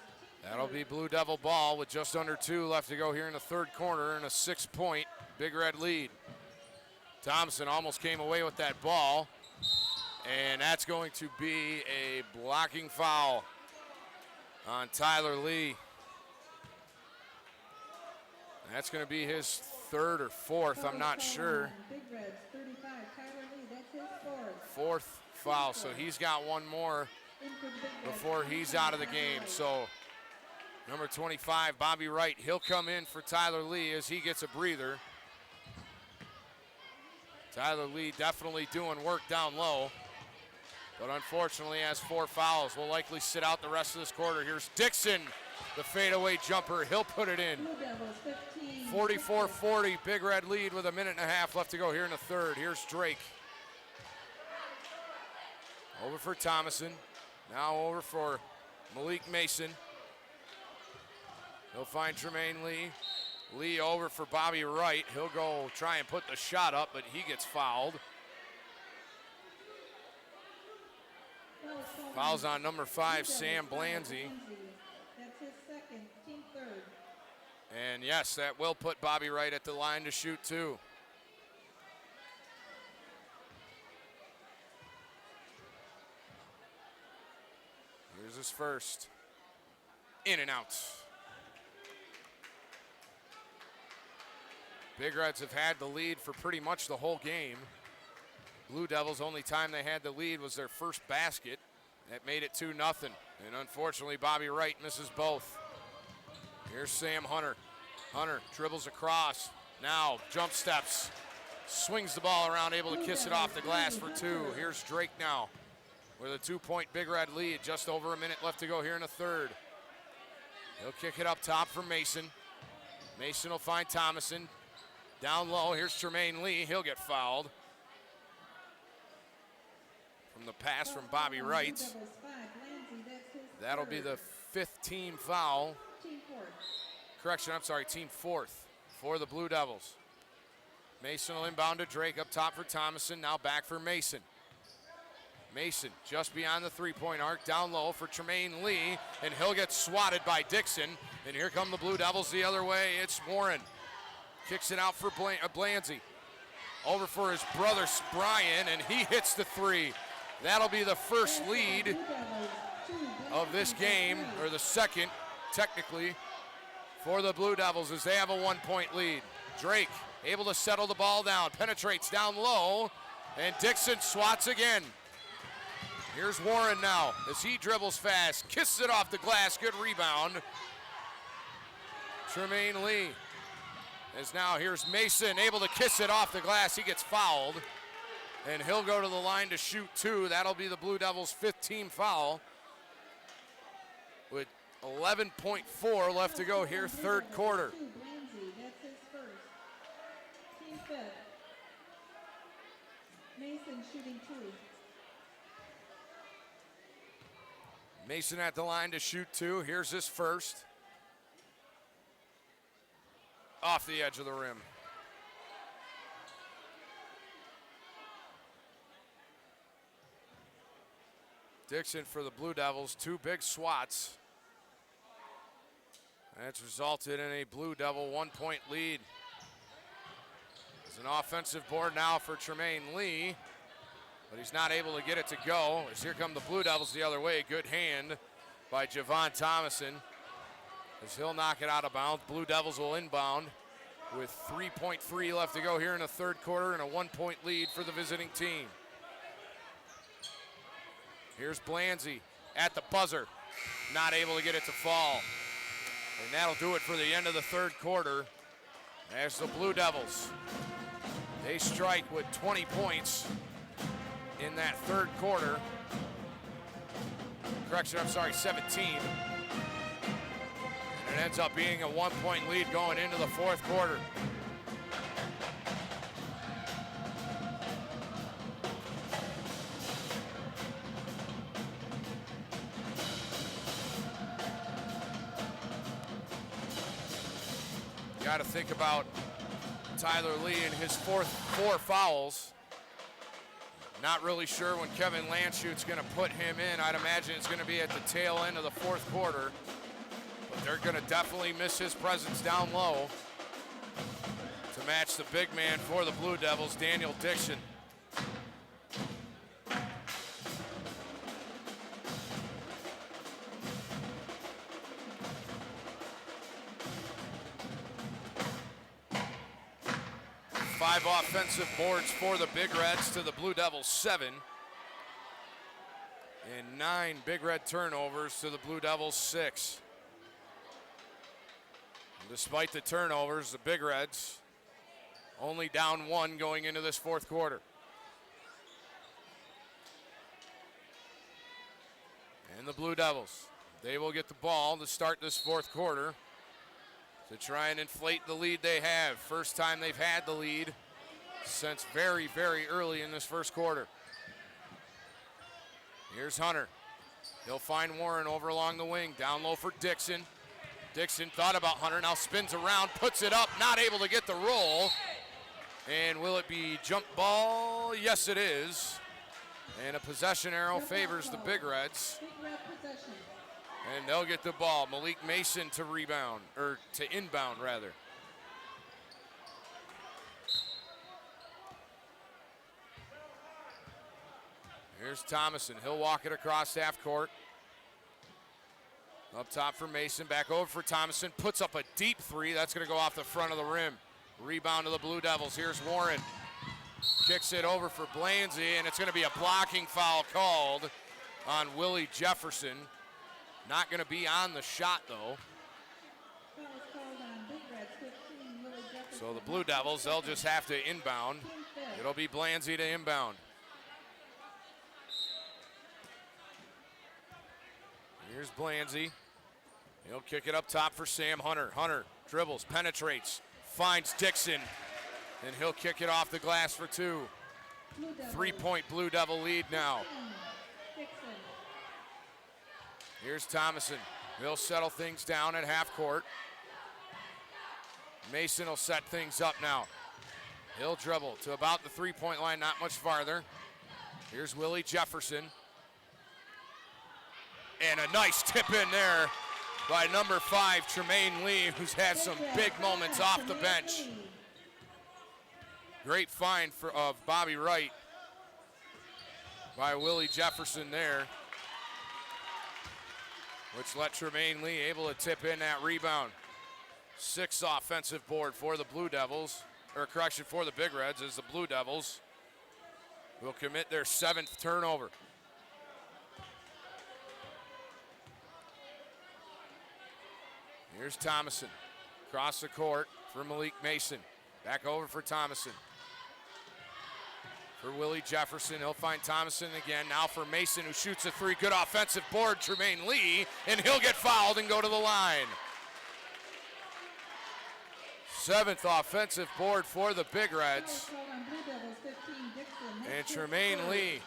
That'll be Blue Devil ball with just under 2 left to go here in the third quarter and a 6-point Big Red lead. Thompson almost came away with that ball. And that's going to be a blocking foul on Tyler Lee. That's going to be his third or fourth, I'm not sure. Big Reds, 35, Tyler Lee, that's his fourth. Fourth foul, so he's got one more before he's out of the game. So number 25, Bobby Wright, he'll come in for Tyler Lee as he gets a breather. Tyler Lee definitely doing work down low, but unfortunately has 4 fouls. Will likely sit out the rest of this quarter. Here's Dixon, the fadeaway jumper. He'll put it in. 44-40, Big Red lead with a minute and a half left to go here in the third. Here's Drake. Over for Thomason. Now over for Malik Mason. He'll find Tremaine Lee. Lee over for Bobby Wright. He'll go try and put the shot up, but he gets fouled. Fouls on number 5, Sam Blanzy. That's his second, team third. And yes, that will put Bobby Wright at the line to shoot 2. Here's his first. In and out. Big Reds have had the lead for pretty much the whole game. Blue Devils, only time they had the lead was their first basket. That made it 2-0. And unfortunately, Bobby Wright misses both. Here's Sam Hunter. Hunter dribbles across. Now jump steps. Swings the ball around, able to kiss it off the glass for 2. Here's Drake now with a 2-point Big Red lead. Just over a minute left to go here in the third. He'll kick it up top for Mason. Mason will find Thomason. Down low, here's Tremaine Lee. He'll get fouled. From the pass from Bobby Wright. That'll be the 5th team foul. Correction, I'm sorry, team 4th for the Blue Devils. Mason will inbound to Drake up top for Thomason. Now back for Mason. Mason just beyond the 3-point arc, down low for Tremaine Lee, and he'll get swatted by Dixon. And here come the Blue Devils the other way. It's Warren. Kicks it out for Blanzy. Over for his brother Brian, and he hits the 3. That'll be the first lead of this game, or the second, technically, for the Blue Devils as they have a 1-point lead. Drake able to settle the ball down, penetrates down low, and Dixon swats again. Here's Warren now as he dribbles fast, kisses it off the glass, good rebound. Tremaine Lee. As now here's Mason able to kiss it off the glass. He gets fouled. and he'll go to the line to shoot 2. That'll be the Blue Devils' 5th team foul with 11.4 left to go here, third quarter. Blanzy, that's his first. Team 5th. Mason shooting 2. Mason at the line to shoot 2. Here's his first. Off the edge of the rim. Dixon for the Blue Devils, 2 big swats. That's resulted in a Blue Devil 1-point lead. It's an offensive board now for Tremaine Lee, but he's not able to get it to go. As here come the Blue Devils the other way. Good hand by Javon Thomason, as he'll knock it out of bounds. Blue Devils will inbound with 3.3 left to go here in the third quarter and a 1-point lead for the visiting team. Here's Blanzy at the buzzer, not able to get it to fall. And that'll do it for the end of the third quarter as the Blue Devils, they strike with 20 points in that third quarter. Correction, I'm sorry, 17. And it ends up being a 1-point lead going into the fourth quarter. Got to think about Tyler Lee and his 4 fouls. Not really sure when Kevin Landschute's going to put him in. I'd imagine it's going to be at the tail end of the fourth quarter. But they're going to definitely miss his presence down low to match the big man for the Blue Devils, Daniel Dixon. Five offensive boards for the Big Reds to the Blue Devils 7. And 9 Big Red turnovers to the Blue Devils 6. And despite the turnovers, the Big Reds only down 1 going into this fourth quarter. And the Blue Devils, they will get the ball to start this fourth quarter to try and inflate the lead they have. First time they've had the lead since very, very early in this first quarter. Here's Hunter. He'll find Warren over along the wing. Down low for Dixon. Dixon thought about Hunter, now spins around, puts it up, not able to get the roll. And will it be jump ball? Yes, it is. And a possession arrow favors the Big Reds. Big Red possession. And they'll get the ball. Malik Mason to rebound, or to inbound rather. Here's Thomason. He'll walk it across half court. Up top for Mason. Back over for Thomason. Puts up a deep 3. That's going to go off the front of the rim. Rebound to the Blue Devils. Here's Warren. Kicks it over for Blanzy, and it's going to be a blocking foul called on Willie Jefferson. Not going to be on the shot, though. Foul is called on Big Reds 15, Willie Jefferson. So the Blue Devils, they'll just have to inbound. It'll be Blanzy to inbound. Here's Blanzy. He'll kick it up top for Sam Hunter. Hunter dribbles, penetrates, finds Dixon, and he'll kick it off the glass for 2. 3-point Blue Devil lead now. Dixon. Here's Thomason. He'll settle things down at half court. Mason will set things up now. He'll dribble to about the 3-point line, not much farther. Here's Willie Jefferson. And a nice tip in there by number 5, Tremaine Lee, who's had some big moments off the bench. Great find of Bobby Wright by Willie Jefferson there, which let Tremaine Lee able to tip in that rebound. 6 offensive board for the Blue Devils, or correction, for the Big Reds, as the Blue Devils will commit their 7th turnover. Here's Thomason. Across the court for Malik Mason. Back over for Thomason. for Willie Jefferson. He'll find Thomason again. Now for Mason, who shoots a three. Good offensive board, Tremaine Lee, and he'll get fouled and go to the line. 7th offensive board for the Big Reds. And Tremaine Lee,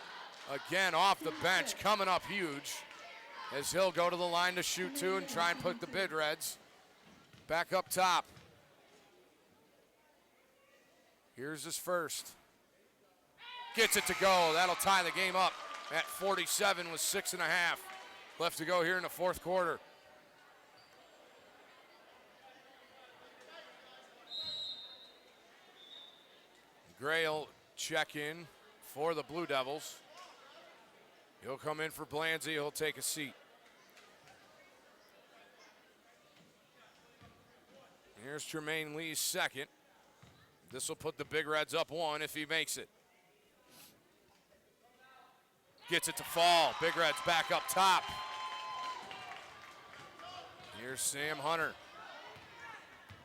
again off the bench, coming up huge, as he'll go to the line to shoot two and try and put the Big Reds back up top. Here's his first. Gets it to go. That'll tie the game up at 47 with 6.5 left to go here in the fourth quarter. Gray will check in for the Blue Devils. He'll come in for Blanzy. He'll take a seat. Here's Tremaine Lee's second. This will put the Big Reds up one if he makes it. Gets it to fall. Big Reds back up top. Here's Sam Hunter.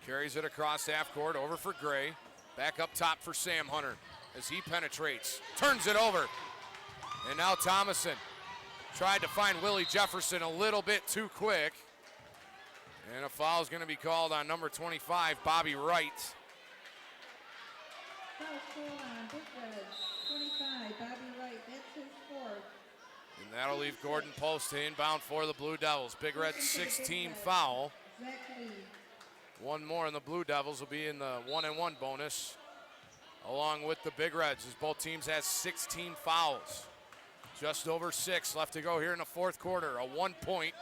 Carries it across half court, over for Gray. Back up top for Sam Hunter as he penetrates. Turns it over. And now Thomason tried to find Willie Jefferson a little bit too quick. And a foul is going to be called on number 25, Bobby Wright. Foul called on Big Reds, 25, Bobby Wright, that's his fourth. And that'll leave Gordon Post to inbound for the Blue Devils. Big Reds 16 foul. Zach Lee. One more and the Blue Devils will be in the 1-and-1 bonus along with the Big Reds, as both teams has 16 fouls. Just over 6 left to go here in the fourth quarter. A 1-point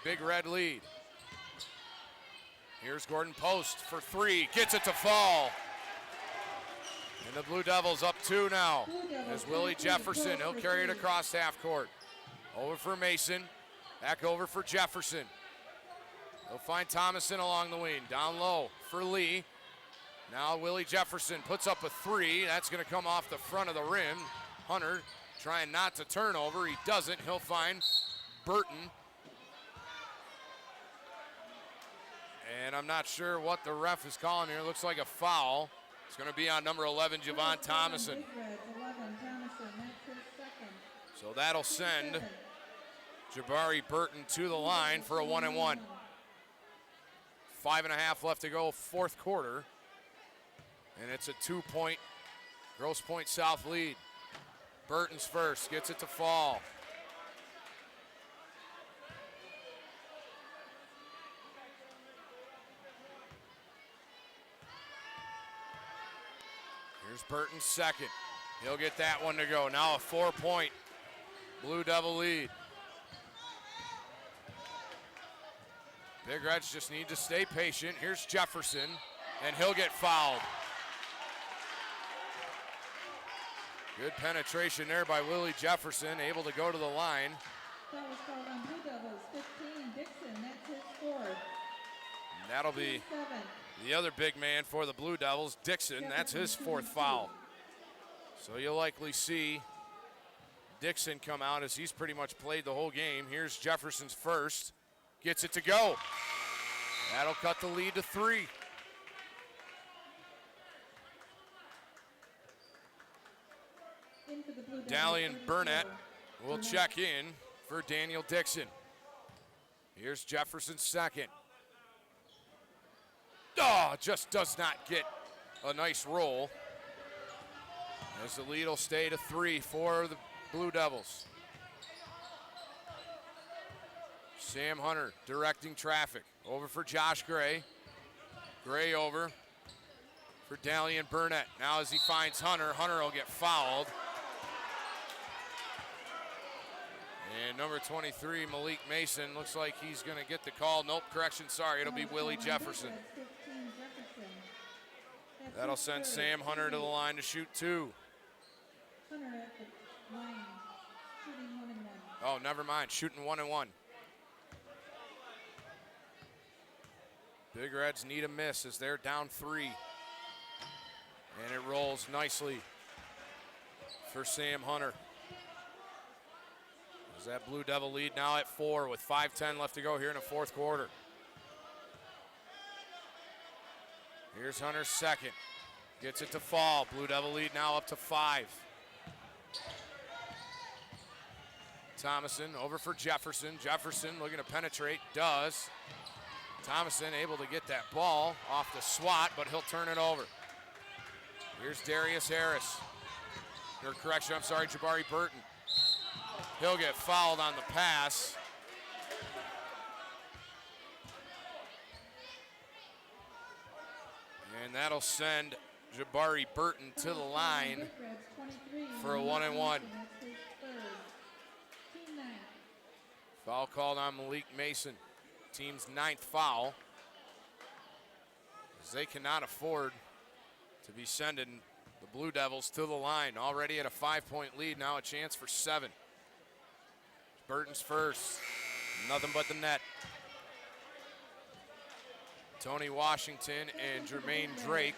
Big Red lead. Here's Gordon Post for 3. Gets it to fall. And the Blue Devils up 2 now. As Willie Jefferson, he'll carry it across half court. Over for Mason. Back over for Jefferson. He'll find Thomason along the wing. Down low for Lee. Now Willie Jefferson puts up a 3. That's going to come off the front of the rim. Hunter trying not to turn over. He doesn't. He'll find Burton. And I'm not sure what the ref is calling here. Looks like a foul. It's going to be on number 11, Javon Thomason. So that'll send Jabari Burton to the line for a 1-and-1. 5.5 left to go, fourth quarter. And it's a 2-point Grosse Pointe South lead. Burton's first, gets it to fall. Here's Burton's second. He'll get that one to go. Now a 4-point Blue Devil lead. Big Reds just need to stay patient. Here's Jefferson, and he'll get fouled. Good penetration there by Willie Jefferson, able to go to the line. That was called on Blue Devils, 15, Dixon, that's his fourth. And that'll be 7. the other big man for the Blue Devils, Dixon. That's his fourth foul. So you'll likely see Dixon come out as he's pretty much played the whole game. Here's Jefferson's first. Gets it to go. That'll cut the lead to 3. Dalian Burnett will check in for Daniel Dixon. Here's Jefferson's second. Oh, just does not get a nice roll. As the lead will stay to 3 for the Blue Devils. Sam Hunter directing traffic. Over for Josh Gray. Gray over for Dalian Burnett. Now as he finds Hunter, Hunter will get fouled. And number 23, Malik Mason, looks like he's going to get the call. Nope, correction, sorry, it'll be Willie Jefferson. That'll send Sam Hunter to the line to shoot 2. Hunter at the line, shooting 1-and-1. Oh, never mind, shooting 1-and-1. Big Reds need a miss as they're down 3. And it rolls nicely for Sam Hunter. Is that Blue Devil lead now at 4 with 5:10 left to go here in the fourth quarter. Here's Hunter's second. Gets it to fall. Blue Devil lead now up to 5. Thomason over for Jefferson. Jefferson looking to penetrate, does. Thomason able to get that ball off the swat, but he'll turn it over. Here's Darius Harris. Or correction, I'm sorry, Jabari Burton. He'll get fouled on the pass. And that'll send Jabari Burton to the line for a 1-and-1. Foul called on Malik Mason, team's 9th foul, as they cannot afford to be sending the Blue Devils to the line. Already at a 5-point lead, now a chance for 7. Burton's first, nothing but the net. Tony Washington and Jermaine Drake,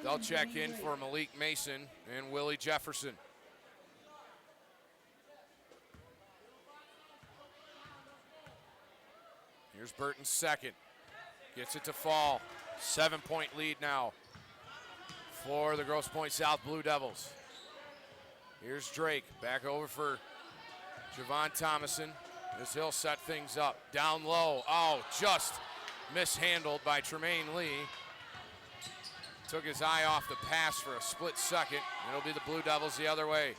they'll check in for Malik Mason and Willie Jefferson. Here's Burton's second. Gets it to fall. 7-point lead now for the Grosse Pointe South Blue Devils. Here's Drake. Back over for Javon Thomason as he'll set things up. Down low. Oh, just mishandled by Tremaine Lee. Took his eye off the pass for a split second. It'll be the Blue Devils the other way.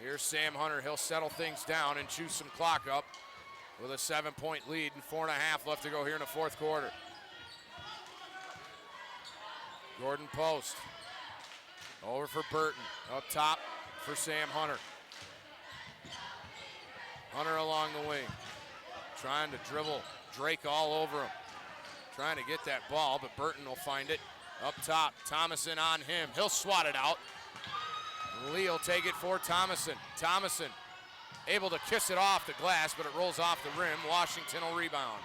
Here's Sam Hunter. He'll settle things down and chew some clock up with a 7-point lead and 4.5 left to go here in the fourth quarter. Gordon Post. Over for Burton. Up top for Sam Hunter. Hunter along the wing. Trying to dribble Drake all over him. Trying to get that ball, but Burton will find it. Up top, Thomason on him. He'll swat it out. Lee will take it for Thomason. Thomason able to kiss it off the glass, but it rolls off the rim. Washington will rebound.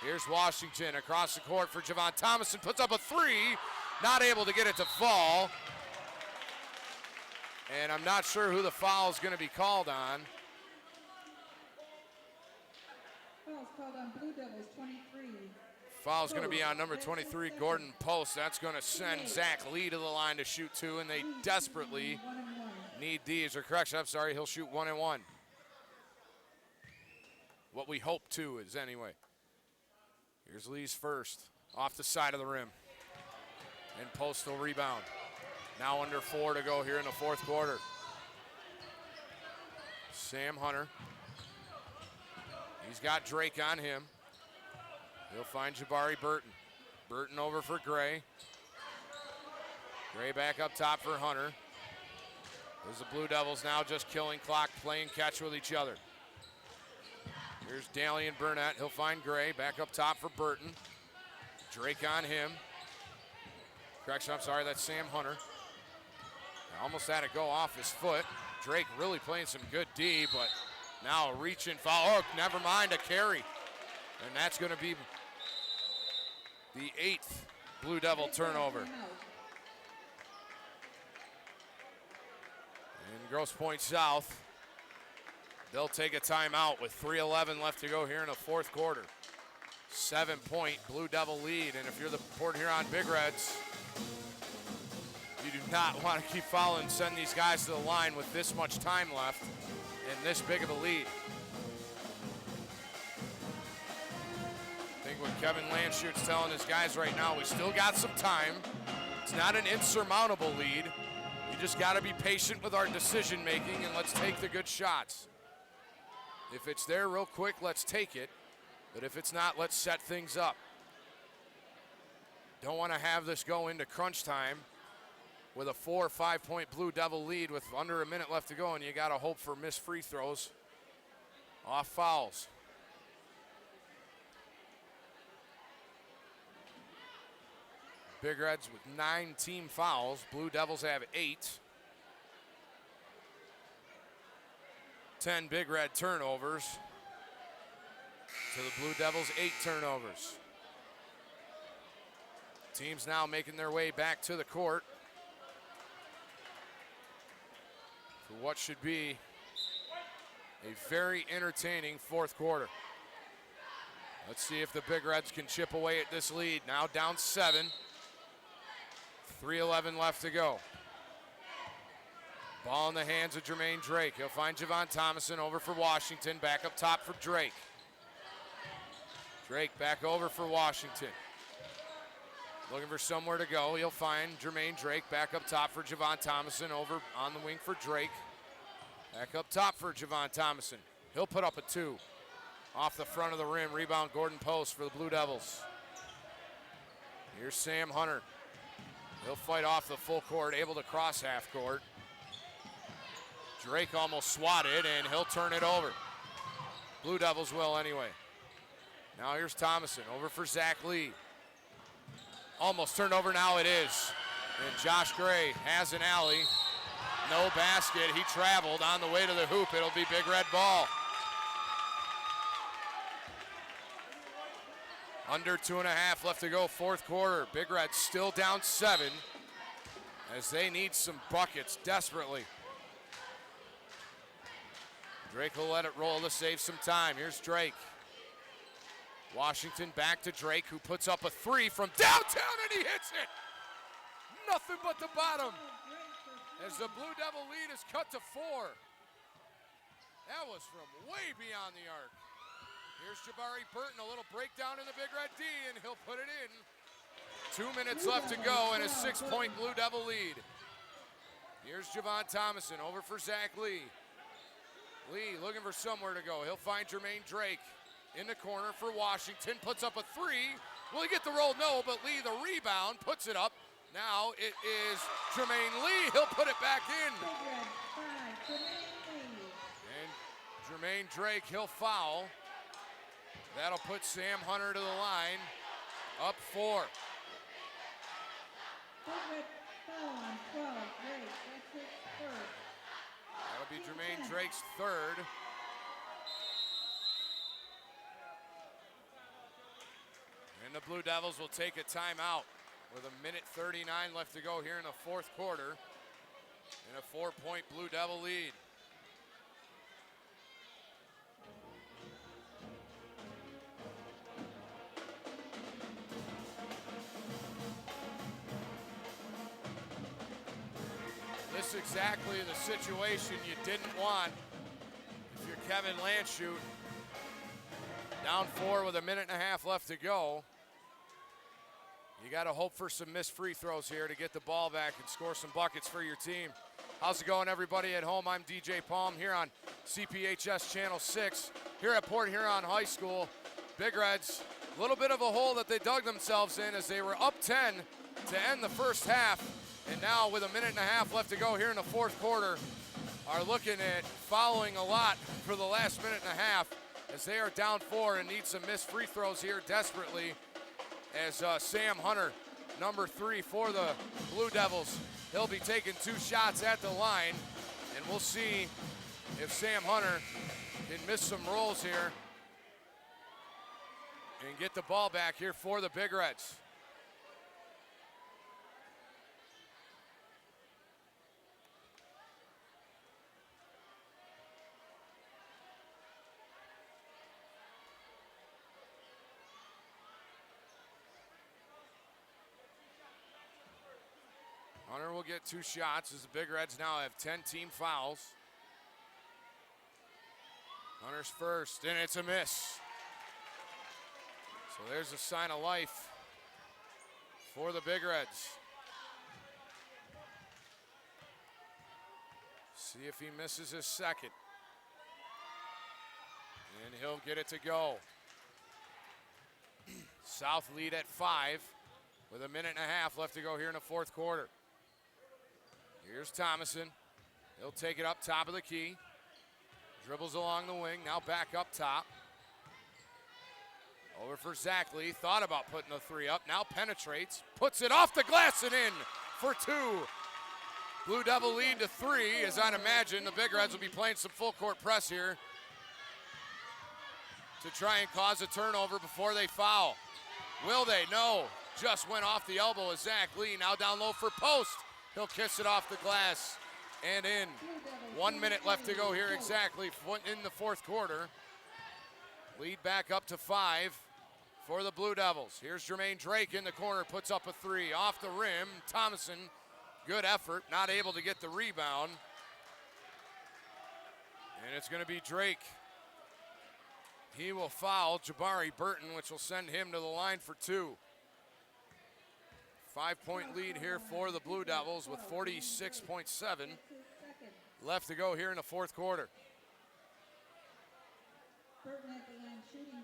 Here's Washington across the court for Javon Thomason. Puts up a three. Not able to get it to fall. And I'm not sure who the foul is going to be called on. Foul's called on Blue Devils, 23. Foul's going to be on number 23, Gordon Post. That's going to send Zach Lee to the line to shoot 2, and they desperately need these. Or correction, I'm sorry, he'll shoot 1-and-1. What we hope to is anyway. Here's Lee's first, off the side of the rim. And Post will rebound. Now under 4 to go here in the fourth quarter. Sam Hunter. He's got Drake on him. He'll find Jabari Burton. Burton over for Gray. Gray back up top for Hunter. There's the Blue Devils now just killing clock, playing catch with each other. Here's Dalian Burnett. He'll find Gray. Back up top for Burton. Drake on him. Correction, I'm sorry, that's Sam Hunter. Almost had it go off his foot. Drake really playing some good D, but now a reach-in foul. Oh, never mind, a carry. And that's going to be the 8th Blue Devil turnover. And Grosse Pointe South, they'll take a timeout with 3:11 left to go here in the fourth quarter. 7-point Blue Devil lead, and if you're the Port Huron Big Reds, you do not want to keep following, send these guys to the line with this much time left and this big of a lead. I think what Kevin Landschute's telling his guys right now, we still got some time. It's not an insurmountable lead. You just got to be patient with our decision making and let's take the good shots. If it's there real quick, let's take it. But if it's not, let's set things up. Don't want to have this go into crunch time with a 4 or 5 point Blue Devil lead with under a minute left to go, and you got to hope for missed free throws off fouls. Big Reds with 9 team fouls. Blue Devils have 8. 10 Big Red turnovers to the Blue Devils' 8 turnovers. Teams now making their way back to the court for what should be a very entertaining fourth quarter. Let's see if the Big Reds can chip away at this lead. Now down 7. 3:11 left to go. Ball in the hands of Jermaine Drake. He'll find Javon Thomason over for Washington. Back up top for Drake. Drake back over for Washington. Looking for somewhere to go. He'll find Jermaine Drake back up top for Javon Thomason. Over on the wing for Drake. Back up top for Javon Thomason. He'll put up a 2. Off the front of the rim. Rebound Gordon Post for the Blue Devils. Here's Sam Hunter. He'll fight off the full court. Able to cross half court. Drake almost swatted, and he'll turn it over. Blue Devils will anyway. Now here's Thomason over for Zach Lee. Almost turned over, now it is. And Josh Gray has an alley. No basket, he traveled on the way to the hoop. It'll be Big Red ball. Under 2.5 left to go, fourth quarter. Big Red still down 7 as they need some buckets desperately. Drake will let it roll to save some time. Here's Drake. Washington back to Drake, who puts up a 3 from downtown, and he hits it. Nothing but the bottom. As the Blue Devil lead is cut to 4. That was from way beyond the arc. Here's Jabari Burton, a little breakdown in the Big Red D, and he'll put it in. 2 minutes left to go, and a 6-point Blue Devil lead. Here's Javon Thomason over for Zach Lee. Lee looking for somewhere to go. He'll find Jermaine Drake in the corner for Washington. Puts up a 3. Will he get the roll? No, but Lee, the rebound, puts it up. Now it is Jermaine Lee. He'll put it back in. And Jermaine Drake, he'll foul. That'll put Sam Hunter to the line. Up 4. That'll be Jermaine Drake's 3rd. And the Blue Devils will take a timeout with 1:39 left to go here in the fourth quarter. And a 4-point Blue Devil lead. This is exactly the situation you didn't want if you're Kevin Landshut. Down 4 with 1.5 left to go. You got to hope for some missed free throws here to get the ball back and score some buckets for your team. How's it going, everybody at home? I'm DJ Palm here on CPHS Channel 6 here at Port Huron High School. Big Reds, a little bit of a hole that they dug themselves in as they were up 10 to end the first half. And now with 1.5 left to go here in the fourth quarter, are looking at following a lot for the last 1.5 as they are down 4 and need some missed free throws here desperately. As Sam Hunter, number 3 for the Blue Devils, he'll be taking 2 shots at the line, and we'll see if Sam Hunter can miss some rolls here and get the ball back here for the Big Reds. Hunter will get 2 shots as the Big Reds now have 10 team fouls. Hunter's first, and it's a miss. So there's a sign of life for the Big Reds. See if he misses his second. And he'll get it to go. South lead at 5 with 1.5 left to go here in the fourth quarter. Here's Thomason. He'll take it up top of the key. Dribbles along the wing, now back up top. Over for Zach Lee, thought about putting a 3 up, now penetrates, puts it off the glass and in for 2. Blue Devil lead to 3, as I'd imagine the Big Reds will be playing some full court press here to try and cause a turnover before they foul. Will they? No. Just went off the elbow of Zach Lee, now down low for Post. He'll kiss it off the glass and in. 1 minute left to go here exactly in the fourth quarter. Lead back up to 5 for the Blue Devils. Here's Jermaine Drake in the corner, puts up a 3. Off the rim, Thomason, good effort, not able to get the rebound. And it's going to be Drake. He will foul Jabari Burton, which will send him to the line for 2. 5-point lead here for the Blue Devils with 46.7 left to go here in the fourth quarter. Burton at the line shooting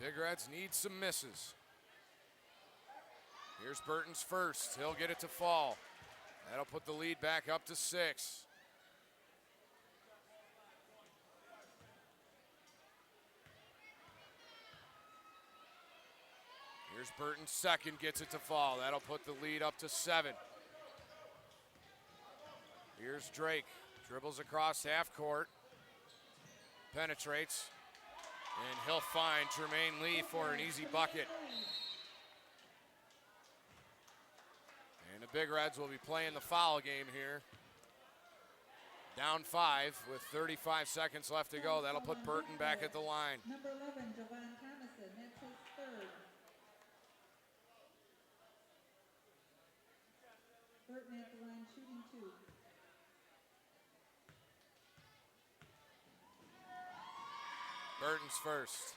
2. Big Reds need some misses. Here's Burton's first. He'll get it to fall. That'll put the lead back up to 6. Here's Burton's second, gets it to fall. That'll put the lead up to 7. Here's Drake, dribbles across half court, penetrates, and he'll find Jermaine Lee for an easy bucket. And the Big Reds will be playing the foul game here. Down 5 with 35 seconds left to go. That'll put Burton back at the line. Number 11, Javon Thomason, that's his third. Burton at the line shooting 2. Burton's first.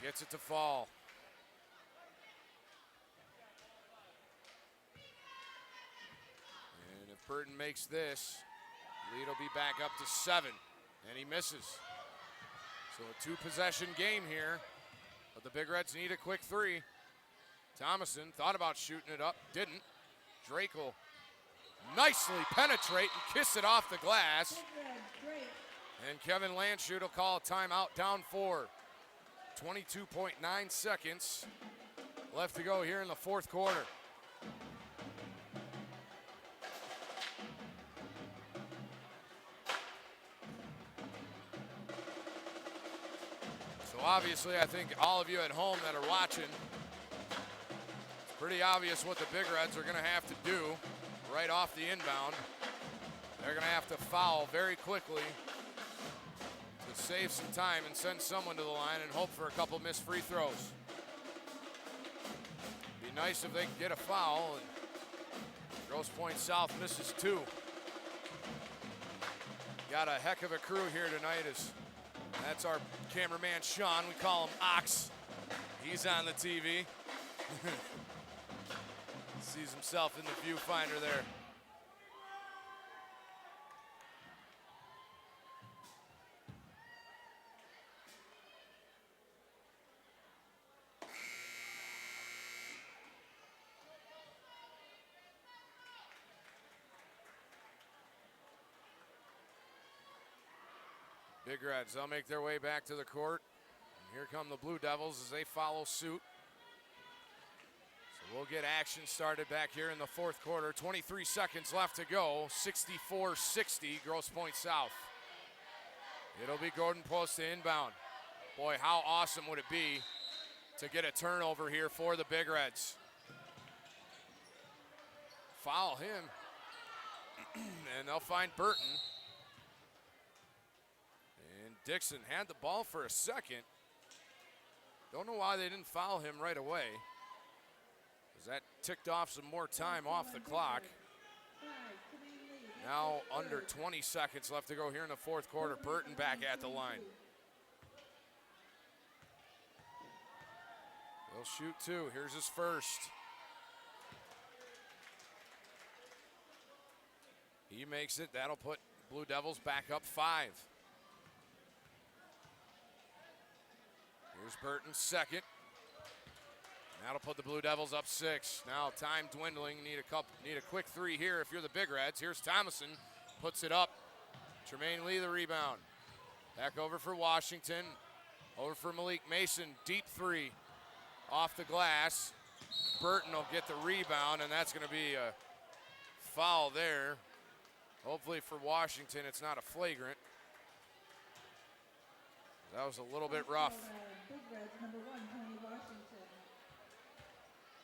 Gets it to fall. And if Burton makes this, lead will be back up to 7. And he misses. So a 2-possession game here. But the Big Reds need a quick 3. Thomason thought about shooting it up, didn't. Drake will nicely penetrate and kiss it off the glass. And Kevin Landshut will call a timeout, down 4. 22.9 seconds left to go here in the fourth quarter. So obviously, I think all of you at home that are watching, it's pretty obvious what the Big Reds are going to have to do right off the inbound. They're going to have to foul very quickly to save some time and send someone to the line and hope for a couple missed free throws. Be nice if they could get a foul. And Grosse Pointe South misses 2. Got a heck of a crew here tonight. That's our cameraman Sean. We call him Ox. He's on the TV. Sees himself in the viewfinder there. Big Reds, they'll make their way back to the court. And here come the Blue Devils as they follow suit. So we'll get action started back here in the fourth quarter. 23 seconds left to go. 64-60, Grosse Pointe South. It'll be Gordon Post to inbound. Boy, how awesome would it be to get a turnover here for the Big Reds. Foul him. And they'll find Burton. Dixon had the ball for a second. Don't know why they didn't foul him right away, because that ticked off some more time off the clock. Now under 20 seconds left to go here in the fourth quarter. Burton back at the line. He'll shoot 2. Here's his first. He makes it. That'll put Blue Devils back up 5. Here's Burton's second. That'll put the Blue Devils up 6. Now time dwindling. Need a quick 3 here if you're the Big Reds. Here's Thomason, puts it up. Jermaine Lee the rebound. Back over for Washington. Over for Malik Mason. Deep 3 off the glass. Burton will get the rebound, and that's going to be a foul there. Hopefully for Washington, it's not a flagrant. That was a little bit rough. Big Reds, number 1, Tony Washington.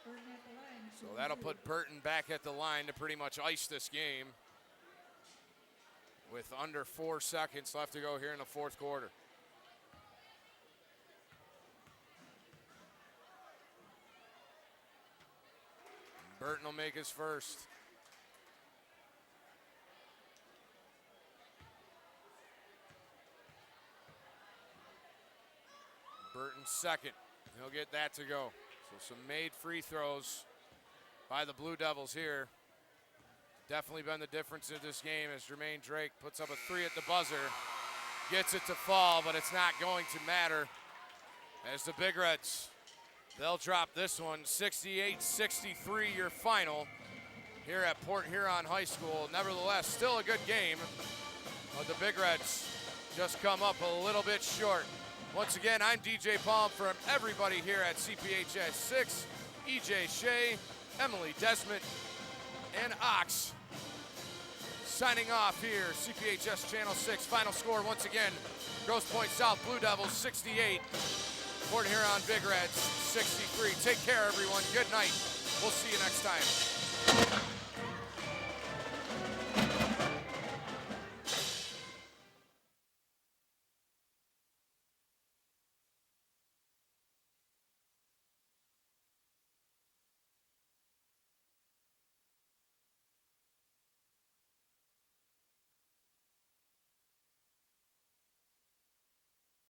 Burton at the line. So that'll put Burton back at the line to pretty much ice this game with under 4 seconds left to go here in the fourth quarter. Burton will make his first. Burton second. He'll get that to go. So some made free throws by the Blue Devils here. Definitely been the difference in this game as Jermaine Drake puts up a three at the buzzer. Gets it to fall, but it's not going to matter as the Big Reds, they'll drop this one. 68-63 your final here at Port Huron High School. Nevertheless, still a good game, but the Big Reds just come up a little bit short. Once again, I'm DJ Palm from everybody here at CPHS 6, EJ Shea, Emily Desmond, and Ox. Signing off here, CPHS Channel 6. Final score once again, Grosse Pointe South Blue Devils 68, Port Huron Big Reds 63. Take care, everyone. Good night. We'll see you next time.